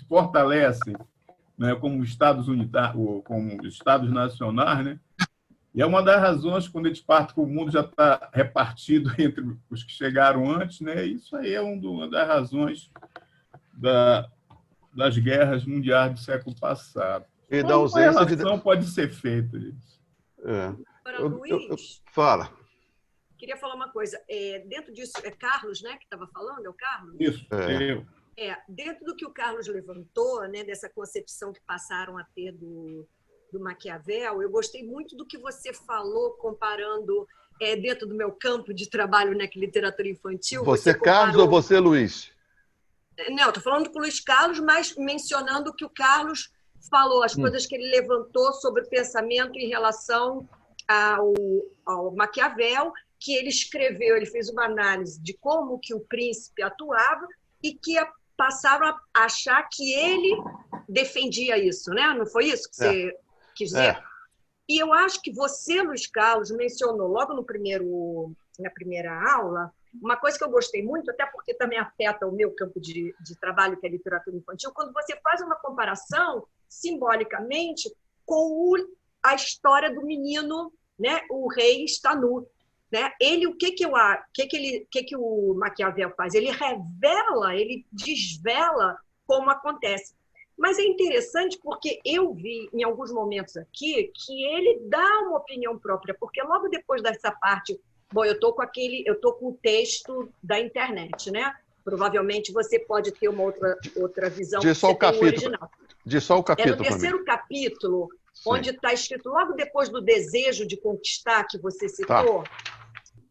Speaker 2: fortalecem, né, como estados unitários, como estados nacionais, né? E é uma das razões, quando eles partem que o mundo já está repartido entre os que chegaram antes, né? Isso aí é uma das razões das guerras mundiais do século passado.
Speaker 1: E da ausência
Speaker 2: uma relação pode ser feita disso.
Speaker 3: Luiz,
Speaker 1: fala.
Speaker 3: Queria falar uma coisa. Dentro disso, é Carlos, né, que estava falando? É o Carlos?
Speaker 2: Isso,
Speaker 3: dentro do que o Carlos levantou, né, dessa concepção que passaram a ter do Maquiavel, eu gostei muito do que você falou, comparando dentro do meu campo de trabalho, né, que literatura infantil.
Speaker 1: Você Carlos ou você Luiz?
Speaker 3: Não, estou falando com o Luiz Carlos, mas mencionando o que o Carlos falou, as coisas que ele levantou sobre o pensamento em relação ao Maquiavel, que ele escreveu, ele fez uma análise de como que o príncipe atuava e que passaram a achar que ele defendia isso, né? Não foi isso que você quis dizer? E eu acho que você, Luiz Carlos, mencionou logo na primeira aula uma coisa que eu gostei muito, até porque também afeta o meu campo de trabalho, que é literatura infantil, quando você faz uma comparação, simbolicamente, com a história do menino, né? O rei está nu. Né? O que o Maquiavel faz? Ele revela, ele desvela como acontece. Mas é interessante porque eu vi em alguns momentos aqui que ele dá uma opinião própria, porque logo depois dessa parte, eu estou com o texto da internet, né? Provavelmente você pode ter uma outra visão.
Speaker 1: Diz só o capítulo. Diz só o capítulo.
Speaker 3: É no terceiro capítulo, onde está escrito logo depois do desejo de conquistar que você citou.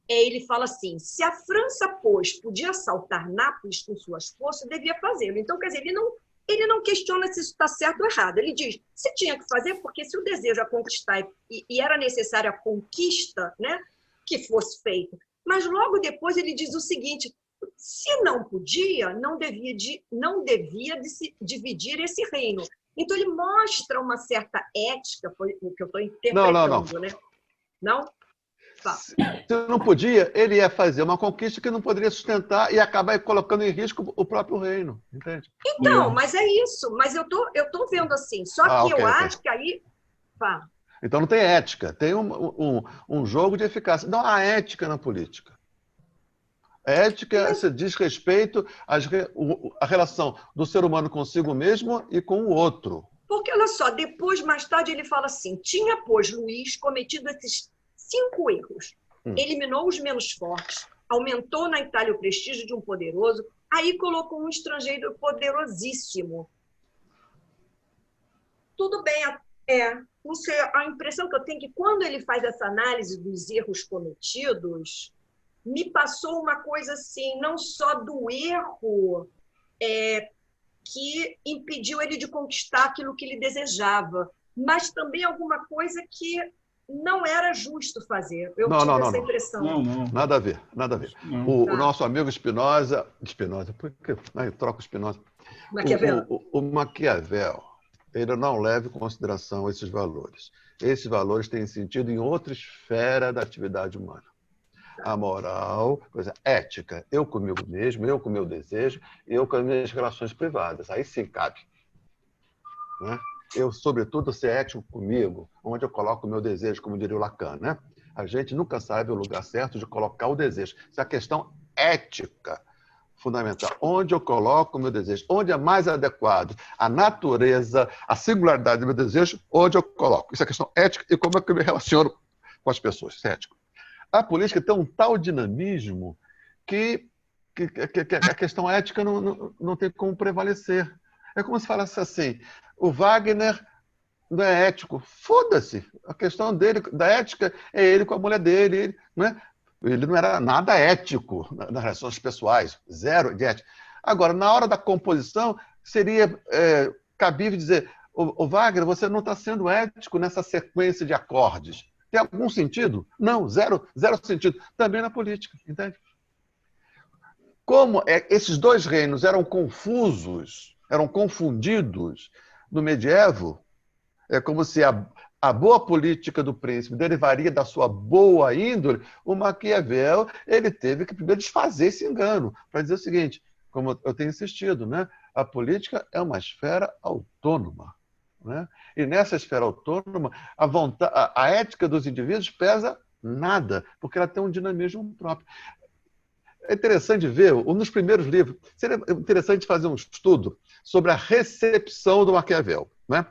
Speaker 3: Ele fala assim: se a França, pois, podia assaltar Nápoles com suas forças, devia fazê-lo. Então, quer dizer, ele não ele não questiona se isso está certo ou errado. Ele diz, se tinha que fazer, porque se o desejo é conquistar e era necessária a conquista, né, que fosse feita. Mas logo depois ele diz o seguinte, se não podia, não devia de se dividir esse reino. Então ele mostra uma certa ética, foi o que eu estou interpretando, né? Não? Tá.
Speaker 1: Se não podia, ele ia fazer uma conquista que não poderia sustentar e acabar colocando em risco o próprio reino, entende?
Speaker 3: Então, mas é isso. Mas eu tô vendo assim. Só que
Speaker 1: ok.
Speaker 3: acho que aí... Fala.
Speaker 1: Então não tem ética, tem um jogo de eficácia. Não há ética na política. A ética se diz respeito à relação do ser humano consigo mesmo e com o outro.
Speaker 3: Porque, olha só, depois, mais tarde, ele fala assim, tinha, pois, Luís cometido esses 5 erros. Eliminou os menos fortes, aumentou na Itália o prestígio de um poderoso, aí colocou um estrangeiro poderosíssimo. Tudo bem, não sei, a impressão que eu tenho é que quando ele faz essa análise dos erros cometidos, me passou uma coisa assim, não só do erro que impediu ele de conquistar aquilo que ele desejava, mas também alguma coisa que não era justo fazer. Eu tive essa impressão.
Speaker 2: Não.
Speaker 1: Nada a ver. O nosso amigo Spinoza, por que eu troco Spinoza?
Speaker 3: Maquiavel.
Speaker 1: O Maquiavel, ele não leva em consideração esses valores. Esses valores têm sentido em outra esfera da atividade humana. A moral, coisa ética, eu comigo mesmo, eu com o meu desejo, eu com as minhas relações privadas. Aí sim cabe. Né? Eu, sobretudo, ser ético comigo, onde eu coloco o meu desejo, como diria o Lacan. Né? A gente nunca sabe o lugar certo de colocar o desejo. Isso é a questão ética fundamental. Onde eu coloco o meu desejo, onde é mais adequado a natureza, a singularidade do meu desejo, onde eu coloco. Isso é questão ética e como é que eu me relaciono com as pessoas. Isso é ético. A política tem um tal dinamismo que a questão ética não tem como prevalecer. É como se falasse assim, o Wagner não é ético. Foda-se. A questão dele, da ética, é ele com a mulher dele. Ele não era nada ético nas relações pessoais. Zero de ética. Agora, na hora da composição, seria cabível dizer, o Wagner, você não está sendo ético nessa sequência de acordes. Tem algum sentido? Não, zero sentido. Também na política, entende? Como esses dois reinos eram confusos, eram confundidos no medievo, é como se a boa política do príncipe derivaria da sua boa índole, o Maquiavel ele teve que primeiro desfazer esse engano, para dizer o seguinte, como eu tenho insistido, né? A política é uma esfera autônoma. Né? E nessa esfera autônoma, a ética dos indivíduos pesa nada, porque ela tem um dinamismo próprio. É interessante ver, um dos primeiros livros, seria interessante fazer um estudo sobre a recepção do Maquiavel. Né?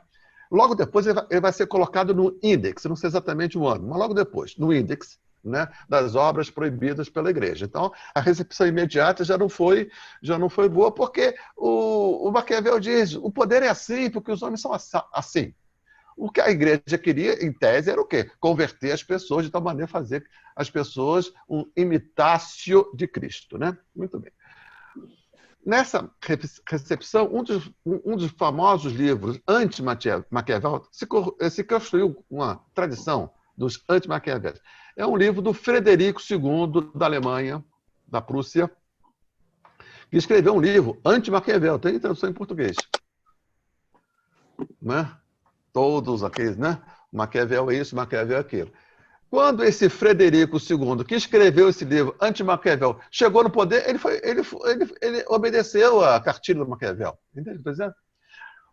Speaker 1: Logo depois ele vai ser colocado no índex, não sei exatamente o ano, mas logo depois, no índex, né, das obras proibidas pela Igreja. Então, a recepção imediata já não foi boa, porque o Maquiavel diz, o poder é assim, porque os homens são assim. O que a Igreja queria, em tese, era o quê? Converter as pessoas, de tal maneira fazer as pessoas um imitácio de Cristo. Né? Muito bem. Nessa recepção, um dos famosos livros anti-Maquiavel se construiu uma tradição dos anti-Maquiavel. É um livro do Frederico II, da Alemanha, da Prússia, que escreveu um livro anti-Maquiavel, tem tradução em português. Né? Todos aqueles, né? Maquiavel é isso, Maquiavel é aquilo. Quando esse Frederico II, que escreveu esse livro anti-Maquiavel, chegou no poder, ele obedeceu a cartilha do Maquiavel. Entende?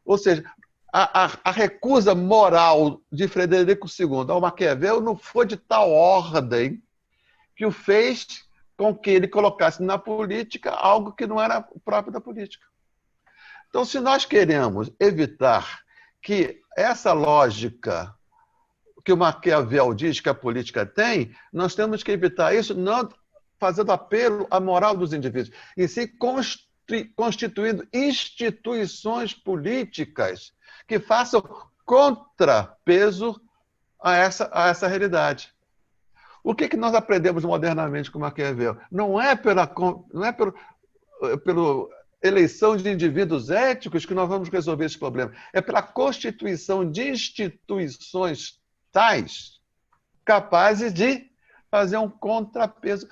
Speaker 1: Ou seja, a recusa moral de Frederico II ao Maquiavel não foi de tal ordem que o fez com que ele colocasse na política algo que não era próprio da política. Então, se nós queremos evitar que essa lógica que o Maquiavel diz que a política tem, nós temos que evitar isso não fazendo apelo à moral dos indivíduos, e sim constituindo instituições políticas que façam contrapeso a essa realidade. O que nós aprendemos modernamente com Maquiavel? Não é pelo eleição de indivíduos éticos que nós vamos resolver esse problema. É pela constituição de instituições tais capazes de fazer um contrapeso.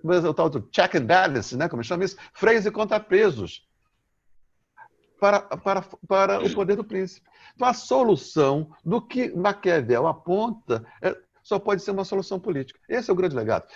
Speaker 1: O tal do check and balance, né? Como chama isso? Freios e contrapesos para o poder do príncipe. Então, a solução do que Maquiavel aponta só pode ser uma solução política. Esse é o grande legado.